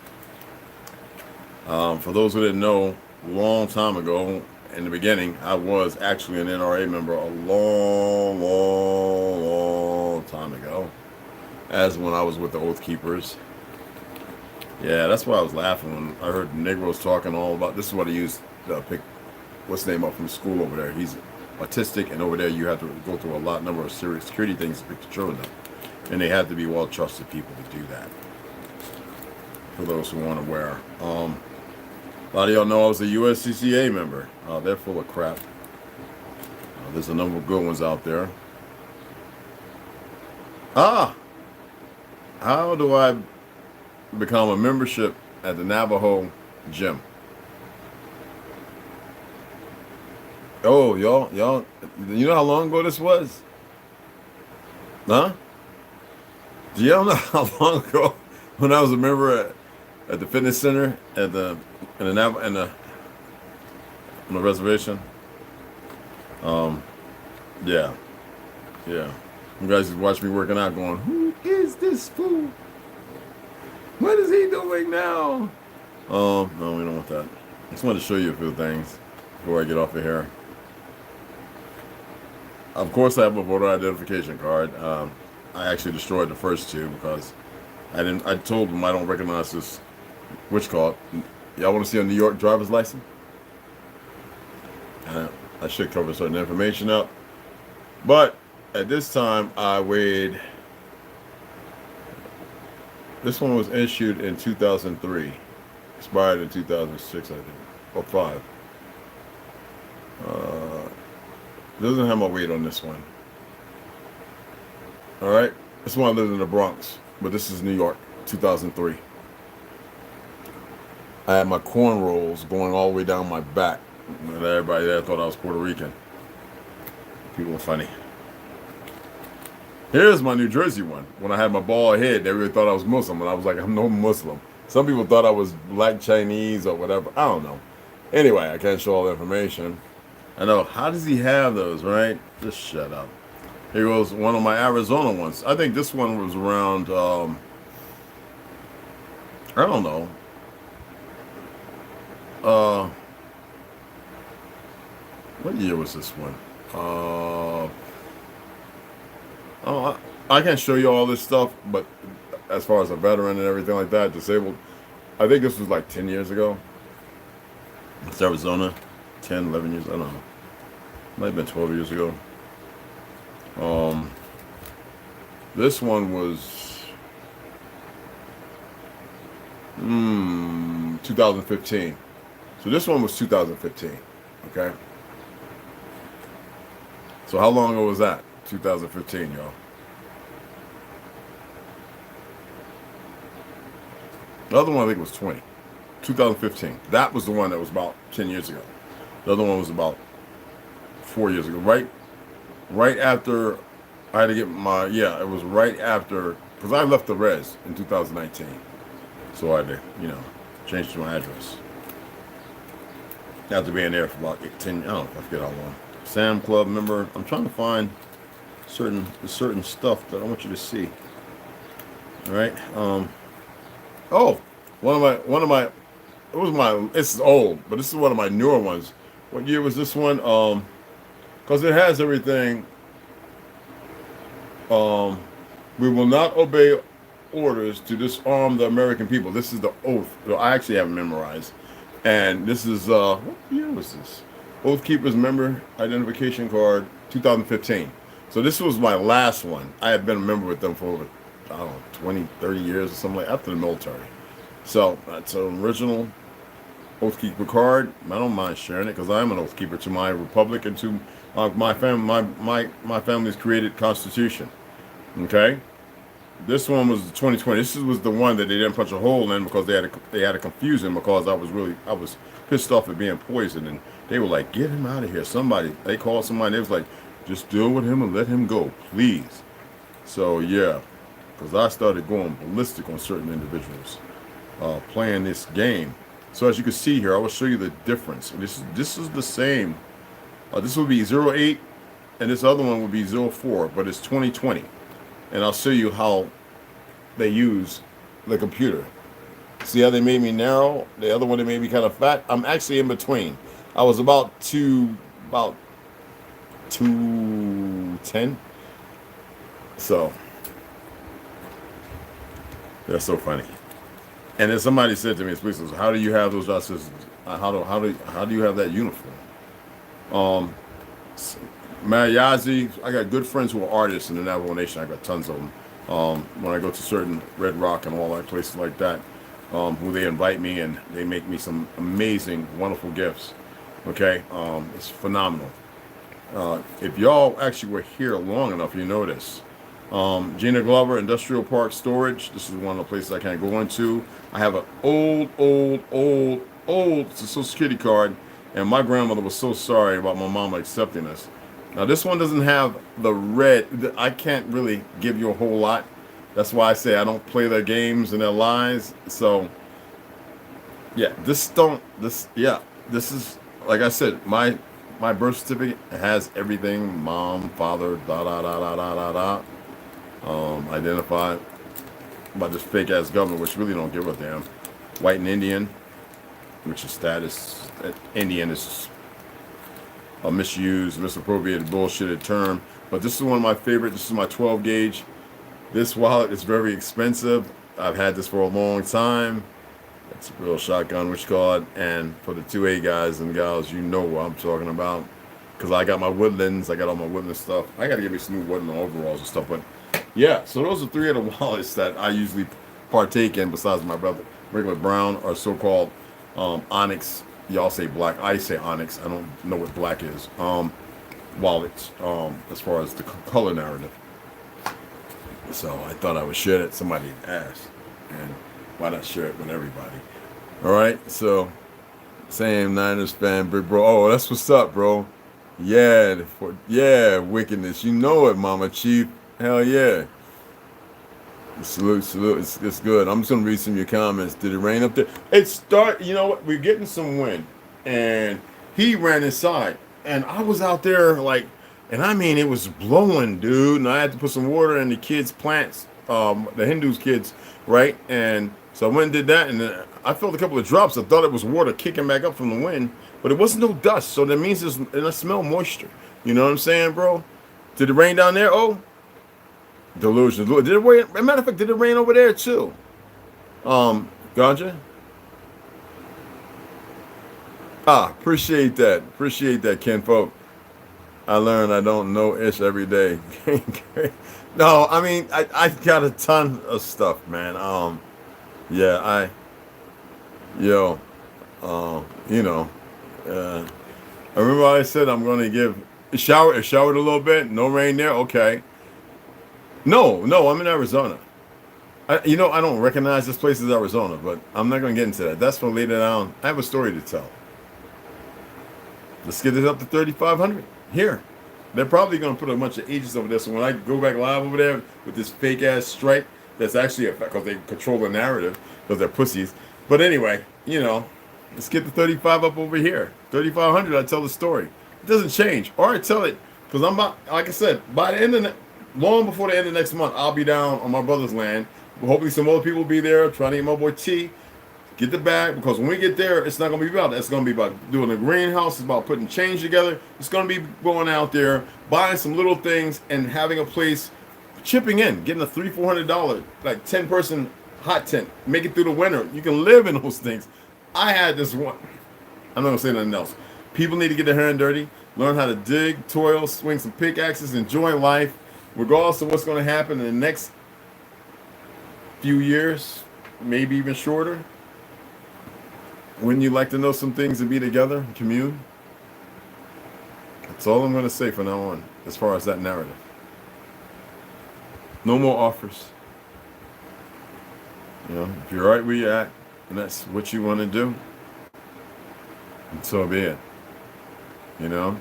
S2: For those who didn't know, a long time ago, in the beginning, I was actually an NRA member a long time ago, as when I was with the Oath Keepers. Yeah, that's why I was laughing when I heard the Negroes talking all about, this is what I used to pick, what's his name up from school over there. He's autistic, and over there you have to go through a number of serious security things to pick the children up. And they had to be well-trusted people to do that, for those who weren't aware. A lot of y'all know I was a USCCA member. They're full of crap. There's a number of good ones out there. How do I become a membership at the Navajo Gym? Oh, y'all, you know how long ago this was? Huh? Do y'all know how long ago when I was a member at the fitness center at the on the reservation? Yeah. You guys just watch me working out going, who is this fool? What is he doing now? No, we don't want that. I just wanted to show you a few things before I get off of here. Of course, I have a voter identification card. I actually destroyed the first two because I told them I don't recognize this. Which card? Y'all want to see a New York driver's license? I should cover certain information up. But at this time, I weighed. This one was issued in 2003, expired in 2006, I think, or 5. Doesn't have my weight on this one. All right, this one I lived in the Bronx, but this is New York, 2003. I had my cornrows going all the way down my back. And everybody there thought I was Puerto Rican. People are funny. Here's my New Jersey one. When I had my bald head, they really thought I was Muslim, and I was like, I'm no Muslim. Some people thought I was black Chinese or whatever. I don't know. Anyway, I can't show all the information. I know. How does he have those, right? Just shut up. Here goes one of my Arizona ones. I think this one was around, I don't know. What year was this one? I can't show you all this stuff, but as far as a veteran and everything like that, disabled, I think this was like 10 years ago. It's Arizona, 10, 11 years, I don't know. Might have been 12 years ago. This one was 2015. So this one was 2015, okay? So how long ago was that? 2015, y'all. The other one I think was 2015. That was the one that was about 10 years ago. The other one was about 4 years ago. Right after I had to get my, it was right after, because I left the res in 2019. So I had to, change to my address. After being there for about 10, I don't know, I forget how long. Sam Club member. I'm trying to find certain stuff that I want you to see. All right. Oh, one of my it was my it's old, but this is one of my newer ones. What year was this one? Because it has everything. We will not obey orders to disarm the American people. This is the oath. I actually have it memorized. And this is, what year was this? Oath Keepers Member Identification Card, 2015. So this was my last one. I had been a member with them for over, I don't know, 20, 30 years or something like after the military. So that's an original Oath Keeper card. I don't mind sharing it because I am an Oath Keeper to my republic and to my family's created constitution. Okay? This one was 2020. This was the one that they didn't punch a hole in because they had to confuse him because I was pissed off at being poisoned, and they were like, get him out of here. They called somebody. They was like, just deal with him and let him go, please. So yeah, because I started going ballistic on certain individuals playing this game. So as you can see here, I will show you the difference. And this is the same. This will be 08, and this other one will be 04, but it's 2020. And I'll show you how they use the computer. See how they made me narrow? The other one, they made me kind of fat. I'm actually in between. I was about 210. So that's so funny. And then somebody said to me, how do you have those? I says, how do you have that uniform? Mariazi, I got good friends who are artists in the Navajo Nation. I got tons of them. When I go to certain Red Rock and all that places like that, who they invite me and they make me some amazing, wonderful gifts. Okay, it's phenomenal. If y'all actually were here long enough, you know this. Gina Glover Industrial Park Storage. This is one of the places I can't go into. I have an old Social Security card, and my grandmother was so sorry about my mama accepting us. Now this one doesn't have the red. I can't really give you a whole lot. That's why I say I don't play their games and their lies. So yeah, this is like I said, my birth certificate has everything: mom, father, identified by this fake ass government, which really don't give a damn. White and Indian, which is status. Indian is a misused, misappropriated, bullshitted term. But this is one of my favorite. This is my 12 gauge. This wallet is very expensive. I've had this for a long time. It's a real shotgun, which called. And for the 2A guys and gals, you know what I'm talking about. Because I got my woodlands. I got all my woodland stuff. I got to get me some new woodland overalls and stuff. But yeah, so those are three of the wallets that I usually partake in besides my regular brown or so-called onyx. Y'all say black. I say onyx. I don't know what black is. Wallets, as far as the color narrative. So I thought I would share it. Somebody asked, and why not share it with everybody? All right. So, same Niners fan, big bro. Oh, that's what's up, bro. Yeah, wickedness. You know it, Mama Chief. Hell yeah. Salute. It's good. I'm just gonna read some of your comments. Did it rain up there? You know what? We're getting some wind, and he ran inside, and I was out there like, and I mean it was blowing, dude. And I had to put some water in the kids' plants, the Hindus' kids, right? And so I went and did that, and then I felt a couple of drops. I thought it was water kicking back up from the wind, but it wasn't no dust. So that means and I smell moisture. You know what I'm saying, bro? Did it rain down there? Oh. Delusion. Did it rain? As a matter of fact, did it rain over there too? Ganja? Appreciate that, kinfolk. I learned I don't know ish every day. No, I mean I got a ton of stuff, man. I remember I said I'm gonna give it showered a little bit, no rain there, okay. No, I'm in Arizona. I don't recognize this place as Arizona, but I'm not going to get into that. That's for later down. I have a story to tell. Let's get this up to 3,500 here. They're probably going to put a bunch of agents over there. So when I go back live over there with this fake ass stripe, that's actually a fact because they control the narrative because they're pussies. But anyway, let's get the 35 up over here. 3,500. I tell the story. It doesn't change. Or I tell it, because I'm about, like I said, by the end of long before the end of next month, I'll be down on my brother's land. Hopefully some other people will be there trying to eat my boy T. Get the bag, because when we get there, it's not going to be about that. It's going to be about doing a greenhouse. It's about putting change together. It's going to be going out there, buying some little things, and having a place, chipping in, getting a $300-400, like 10-person hot tent. Make it through the winter. You can live in those things. I had this one. I'm not going to say nothing else. People need to get their hands dirty, learn how to dig, toil, swing some pickaxes, enjoy life, regardless of what's going to happen in the next few years, maybe even shorter. Wouldn't you like to know some things and be together and commune? That's all I'm going to say from now on as far as that narrative. No more offers. You know, if you're right where you're at and that's what you want to do, so be it. You know?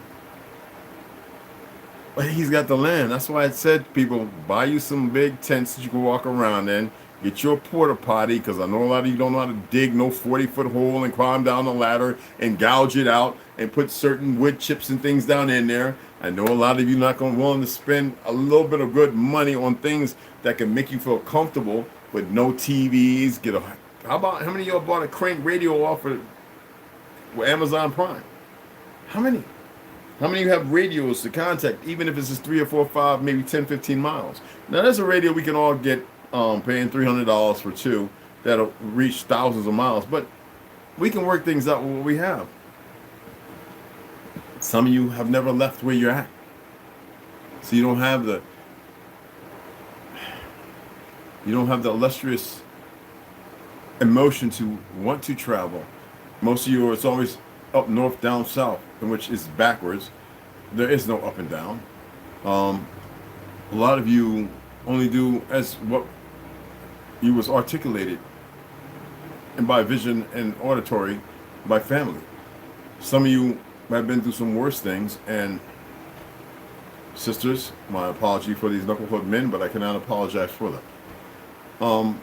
S2: But he's got the land. That's why I said, people, buy you some big tents that you can walk around in. Get your porta potty, because I know a lot of you don't know how to dig no 40-foot hole and climb down the ladder and gouge it out and put certain wood chips and things down in there. I know a lot of you not going to willing to spend a little bit of good money on things that can make you feel comfortable with no TVs. How many of y'all bought a crank radio off of Amazon Prime? How many? How many of you have radios to contact, even if it's just 3 or 4 or 5, maybe 10, 15 miles? Now, there's a radio we can all get paying $300 for 2 that'll reach thousands of miles, but we can work things out with what we have. Some of you have never left where you're at, so you don't have the illustrious emotion to want to travel. Most of you, it's always up north, down south, in which is backwards. There is no up and down. A lot of you only do as what you was articulated, and by vision and auditory by family. Some of you have been through some worse things, and sisters, my apology for these knucklehead men, but I cannot apologize for them.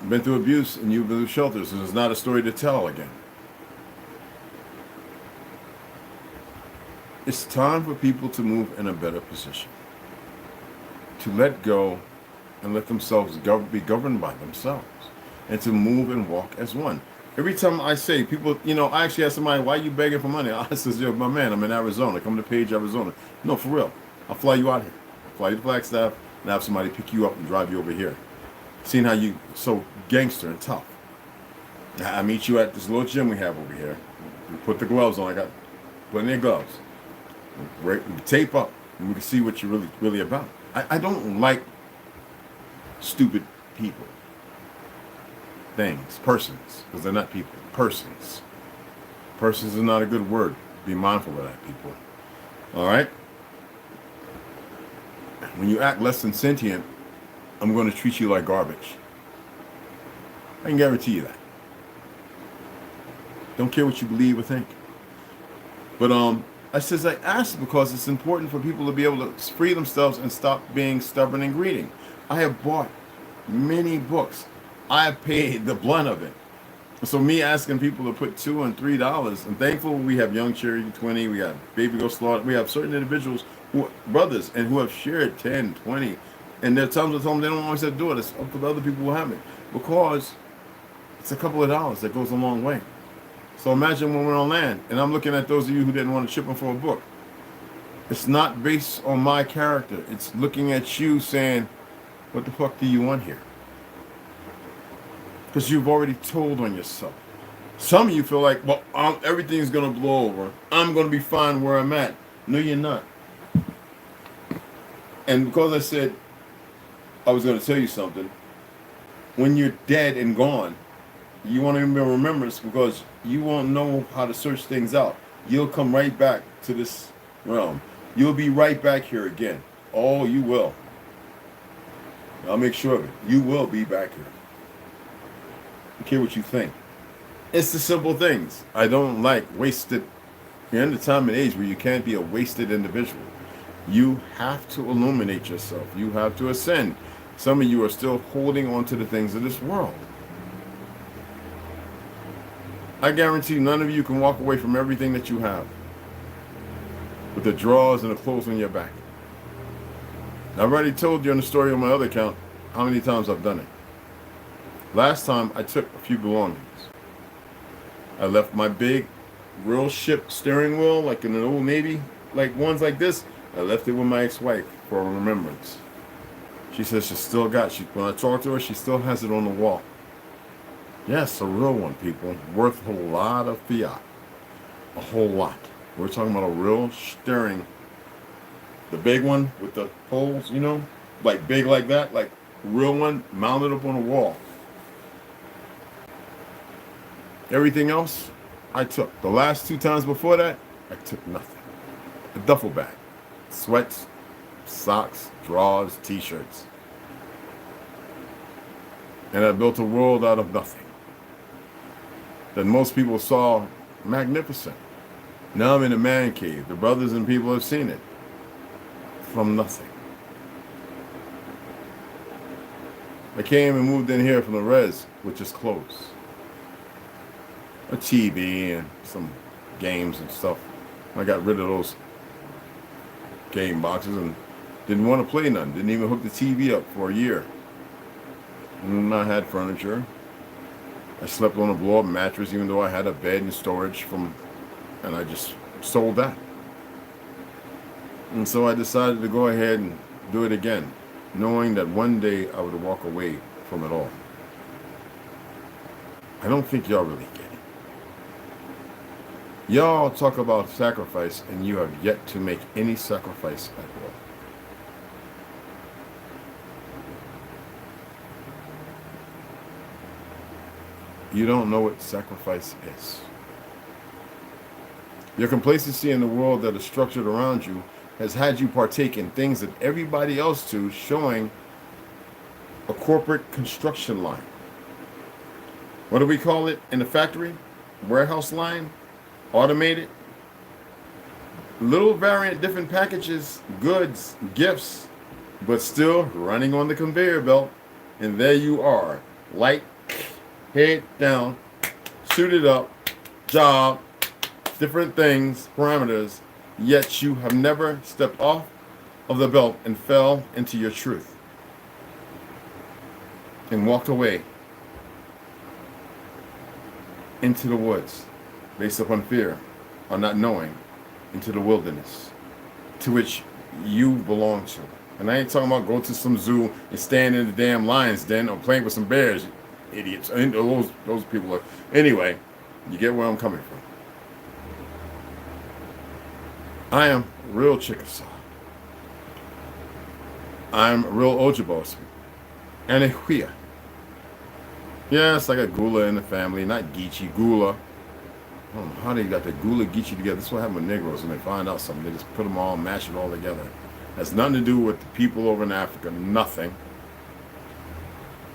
S2: Been through abuse, and you've been through shelters, and it's not a story to tell again. It's time for people to move in a better position, to let go and let themselves be governed by themselves, and to move and walk as one. Every time I say, people, I actually ask somebody, why are you begging for money? I says, yo, my man, I'm in Arizona. Come to Page, Arizona. No, for real. I'll fly you out here. I'll fly you to Flagstaff and have somebody pick you up and drive you over here. Seeing how you so gangster and tough. I meet you at this little gym we have over here. We put the gloves on. I got plenty of gloves. We tape up and we can see what you're really about. I don't like stupid people, things, persons, because they're not people. Persons is not a good word. Be mindful of that, people. All right? When you act less than sentient, I'm going to treat you like garbage. I can guarantee you that. Don't care what you believe or think. But I ask because it's important for people to be able to free themselves and stop being stubborn and greedy. I have bought many books. I have paid the blunt of it. So me asking people to put $2 and $3, I'm thankful we have Young Cherry 20, we have Baby Go Slaughter, we have certain individuals, brothers, and who have shared 10, 20, and there are times they don't always have to do it. It's up to the other people who have it, because it's a couple of dollars that goes a long way. So imagine when we're on land, and I'm looking at those of you who didn't want to chip them for a book. It's not based on my character. It's looking at you saying, what the fuck do you want here? Because you've already told on yourself. Some of you feel like, well, everything's going to blow over. I'm going to be fine where I'm at. No, you're not. And because I said I was going to tell you something, when you're dead and gone, you won't even remember this, because you won't know how to search things out. You'll come right back to this realm. You'll be right back here again. Oh, you will. I'll make sure of it. You will be back here. I don't care what you think. It's the simple things. I don't like wasted. You're in the time and age where you can't be a wasted individual. You have to illuminate yourself. You have to ascend. Some of you are still holding on to the things of this world. I guarantee none of you can walk away from everything that you have. with the drawers and the clothes on your back. I've already told you on the story on my other account how many times I've done it. Last time I took a few belongings. I left my big real ship steering wheel, like in an old Navy, like ones like this. I left it with my ex-wife for a remembrance. She says she still got it. When I talk to her, she still has it on the wall. Yes, a real one, people. Worth a lot of fiat. A whole lot. We're talking about a real steering. The big one with the poles, you know? Like big like that. Like real one mounted up on a wall. Everything else, I took. The last 2 times before that, I took nothing. A duffel bag. Sweats, socks, drawers, t-shirts. And I built a world out of nothing that most people saw magnificent. Now I'm in a man cave. The brothers and people have seen it. From nothing. I came and moved in here from the res, which is closed. A TV and some games and stuff. I got rid of those game boxes and didn't want to play none. Didn't even hook the TV up for a year. And I had furniture. I slept on a blow-up mattress even though I had a bed and storage and I just sold that. And so I decided to go ahead and do it again, knowing that one day I would walk away from it all. I don't think y'all really get it. Y'all talk about sacrifice, and you have yet to make any sacrifice at all. You don't know what sacrifice is. Your complacency in the world that is structured around you has had you partake in things that everybody else do, showing a corporate construction line. What do we call it in the factory? Warehouse line? Automated? Little variant, different packages, goods, gifts, but still running on the conveyor belt. And there you are, light, head down, suited up, job, different things, parameters, yet you have never stepped off of the belt and fell into your truth and walked away into the woods based upon fear or not knowing, into the wilderness to which you belong to. And I ain't talking about go to some zoo and stand in the damn lion's den or playing with some bears, idiots. And those people are. Anyway, you get where I'm coming from. I am real Chickasaw. I'm real Ojibos. And a Huia. Yes, I got Gula in the family, not Geechee, Gula. I don't know how they got the Gula Geechee together. This is what happened with Negroes when they find out something. They just put them all, mash it all together. Has nothing to do with the people over in Africa, nothing.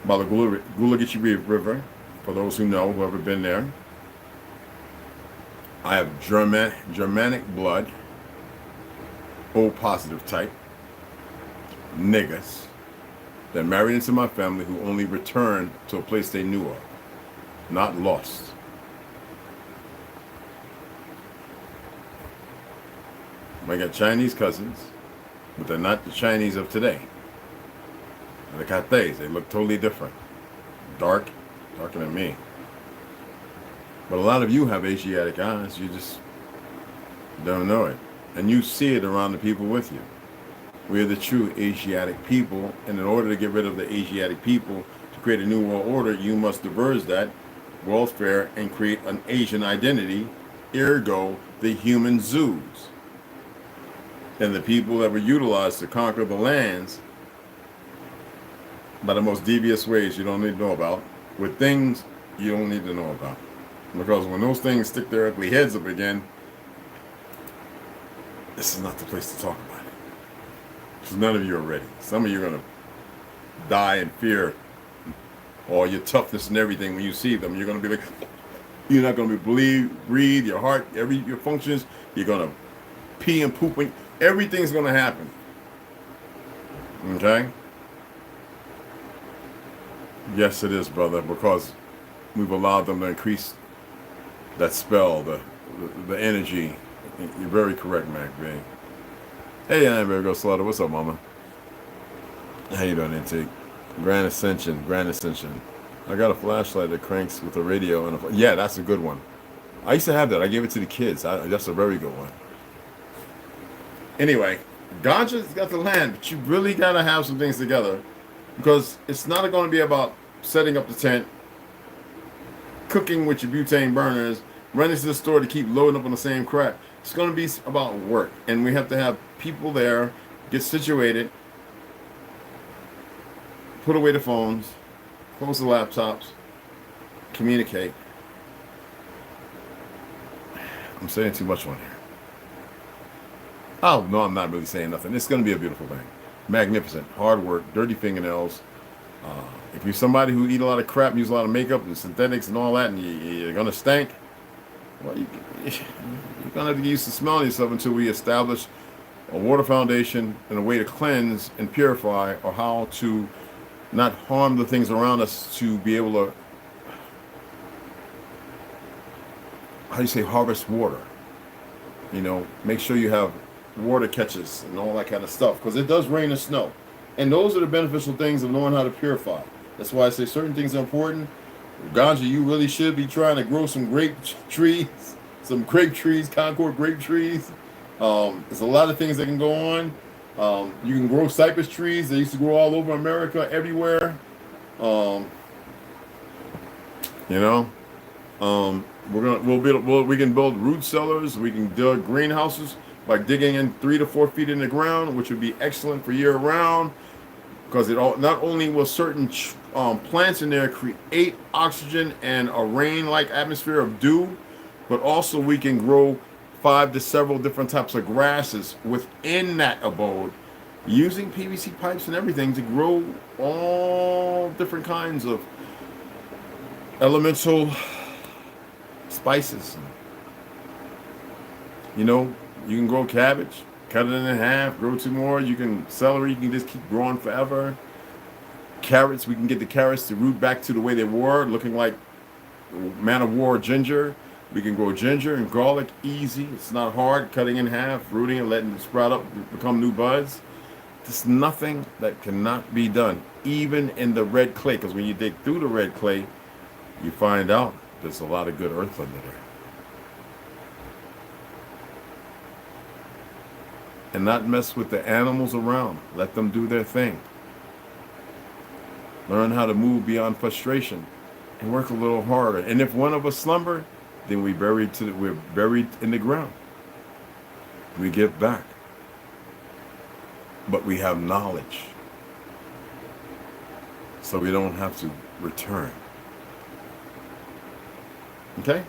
S2: By the Gula Geechee River, for those who know, who ever been there. I have Germanic blood, O positive type, niggas that married into my family who only returned to a place they knew of, not lost. I got Chinese cousins, but they're not the Chinese of today. The Cathays, they look totally different. Darker than me. But a lot of you have Asiatic eyes, you just don't know it. And you see it around the people with you. We are the true Asiatic people, and in order to get rid of the Asiatic people, to create a new world order, you must diverse that welfare and create an Asian identity, ergo the human zoos. And the people that were utilized to conquer the lands by the most devious ways you don't need to know about, with things you don't need to know about. Because when those things stick their ugly heads up again, this is not the place to talk about it. Because none of you are ready. Some of you are going to die in fear. All your toughness and everything, when you see them, you're going to be like, you're not going to breathe, your heart, your functions, you're going to pee and poop. Everything's going to happen. Okay? Yes, it is, brother, because we've allowed them to increase that spell, the energy, You're very correct, Mac B. Hey, I'm Virgo Slaughter. What's up, Mama? How you doing, Intake? Grand Ascension, Grand Ascension. I got a flashlight that cranks with a radio and yeah, that's a good one. I used to have that. I gave it to the kids. That's a very good one. Anyway, Ganja's got the land, but you really gotta have some things together because it's not going to be about setting up the tent, cooking with your butane burners, running to the store to keep loading up on the same crap. It's going to be about work, and we have to have people there, get situated, put away the phones, close the laptops, communicate. I'm saying too much on here. Oh, no, I'm not really saying nothing. It's going to be a beautiful thing. Magnificent. Hard work, dirty fingernails. If you're somebody who eat a lot of crap, use a lot of makeup and synthetics and all that, and you're going to stink, well, you're going to have to get used to smelling yourself until we establish a water foundation and a way to cleanse and purify, or how to not harm the things around us to be able to, how do you say, harvest water. You know, make sure you have water catches and all that kind of stuff, because it does rain and snow. And those are the beneficial things of knowing how to purify. That's why I say certain things are important. Ganja, you really should be trying to grow some grape trees, some grape trees, Concord grape trees. There's a lot of things that can go on. You can grow cypress trees. They used to grow all over America, everywhere. You know, we can build root cellars. We can build greenhouses by digging in 3 to 4 feet in the ground, which would be excellent for year round, because it not only will certain plants in there create oxygen and a rain-like atmosphere of dew, but also we can grow 5 to several different types of grasses within that abode, using PVC pipes and everything to grow all different kinds of elemental spices. You know, you can grow cabbage, cut it in half, grow 2 more. You can celery, you can just keep growing forever. Carrots, we can get the carrots to root back to the way they were, looking like man of war ginger. We can grow ginger and garlic easy. It's not hard, cutting in half, rooting and letting it sprout up, become new buds. There's nothing that cannot be done, even in the red clay, because when you dig through the red clay, you find out there's a lot of good earth under there. And not mess with the animals around. Let them do their thing. Learn how to move beyond frustration and work a little harder. And if one of us slumber, then we're buried in the ground. We give back. But we have knowledge. So we don't have to return. Okay?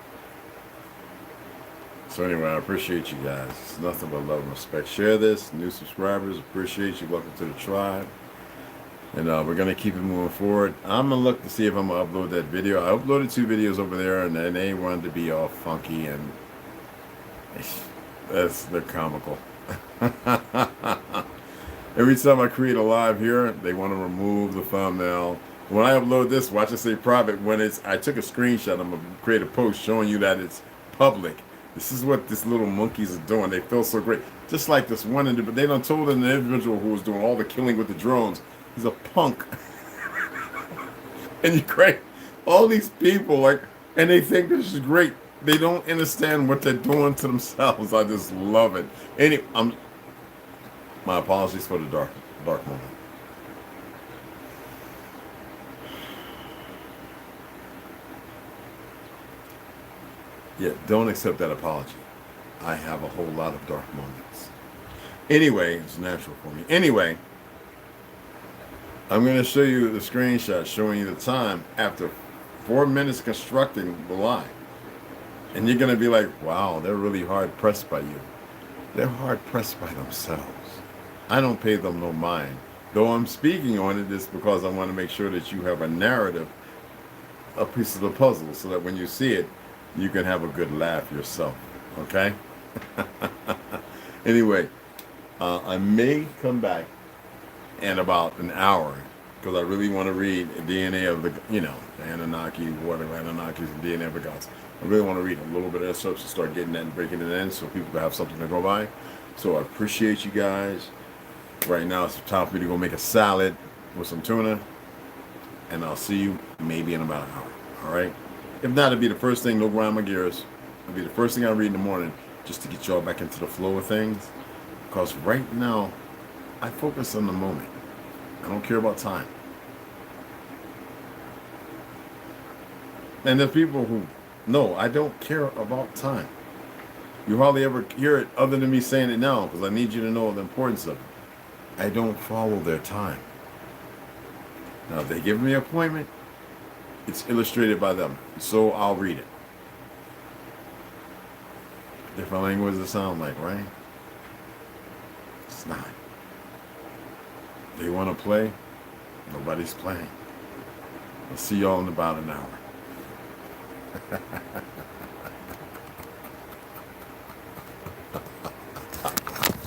S2: So anyway, I appreciate you guys. It's nothing but love and respect. Share this. New subscribers, appreciate you. Welcome to the tribe. And we're going to keep it moving forward. I'm going to look to see if I'm going to upload that video. I uploaded 2 videos over there, and they wanted to be all funky, and they're comical. Every time I create a live here, they want to remove the thumbnail. When I upload this, watch it say private. When I took a screenshot, I'm going to create a post showing you that it's public. This is what these little monkeys are doing. They feel so great. Just like this one individual. They done told an individual who was doing all the killing with the drones, he's a punk. And you create all these people, and they think this is great. They don't understand what they're doing to themselves. I just love it. Anyway, my apologies for the dark moment. Yeah, don't accept that apology. I have a whole lot of dark moments. Anyway, it's natural for me. Anyway, I'm going to show you the screenshot showing you the time after 4 minutes constructing the line. And you're going to be like, wow, they're really hard pressed by you. They're hard pressed by themselves. I don't pay them no mind. Though I'm speaking on it, it's because I want to make sure that you have a narrative, a piece of the puzzle, so that when you see it, you can have a good laugh yourself. Okay? Anyway, I may come back in about an hour because I really want to read the DNA of the, the Anunnaki, whatever Anunnakis, and DNA of the gods. I really want to read a little bit of that stuff to start getting that and breaking it in so people can have something to go by. So I appreciate you guys. Right now it's time for me to go make a salad with some tuna, and I'll see you maybe in about an hour. All right? If not, it'll be the first thing, no grind my gears. It'll be the first thing I read in the morning just to get y'all back into the flow of things. Because right now, I focus on the moment. I don't care about time. And there's people who, no, I don't care about time. You hardly ever hear it other than me saying it now, because I need you to know the importance of it. I don't follow their time. Now, if they give me an appointment, it's illustrated by them, so I'll read it. Different language it sound like, right? It's not. They want to play, nobody's playing. I'll see y'all in about an hour.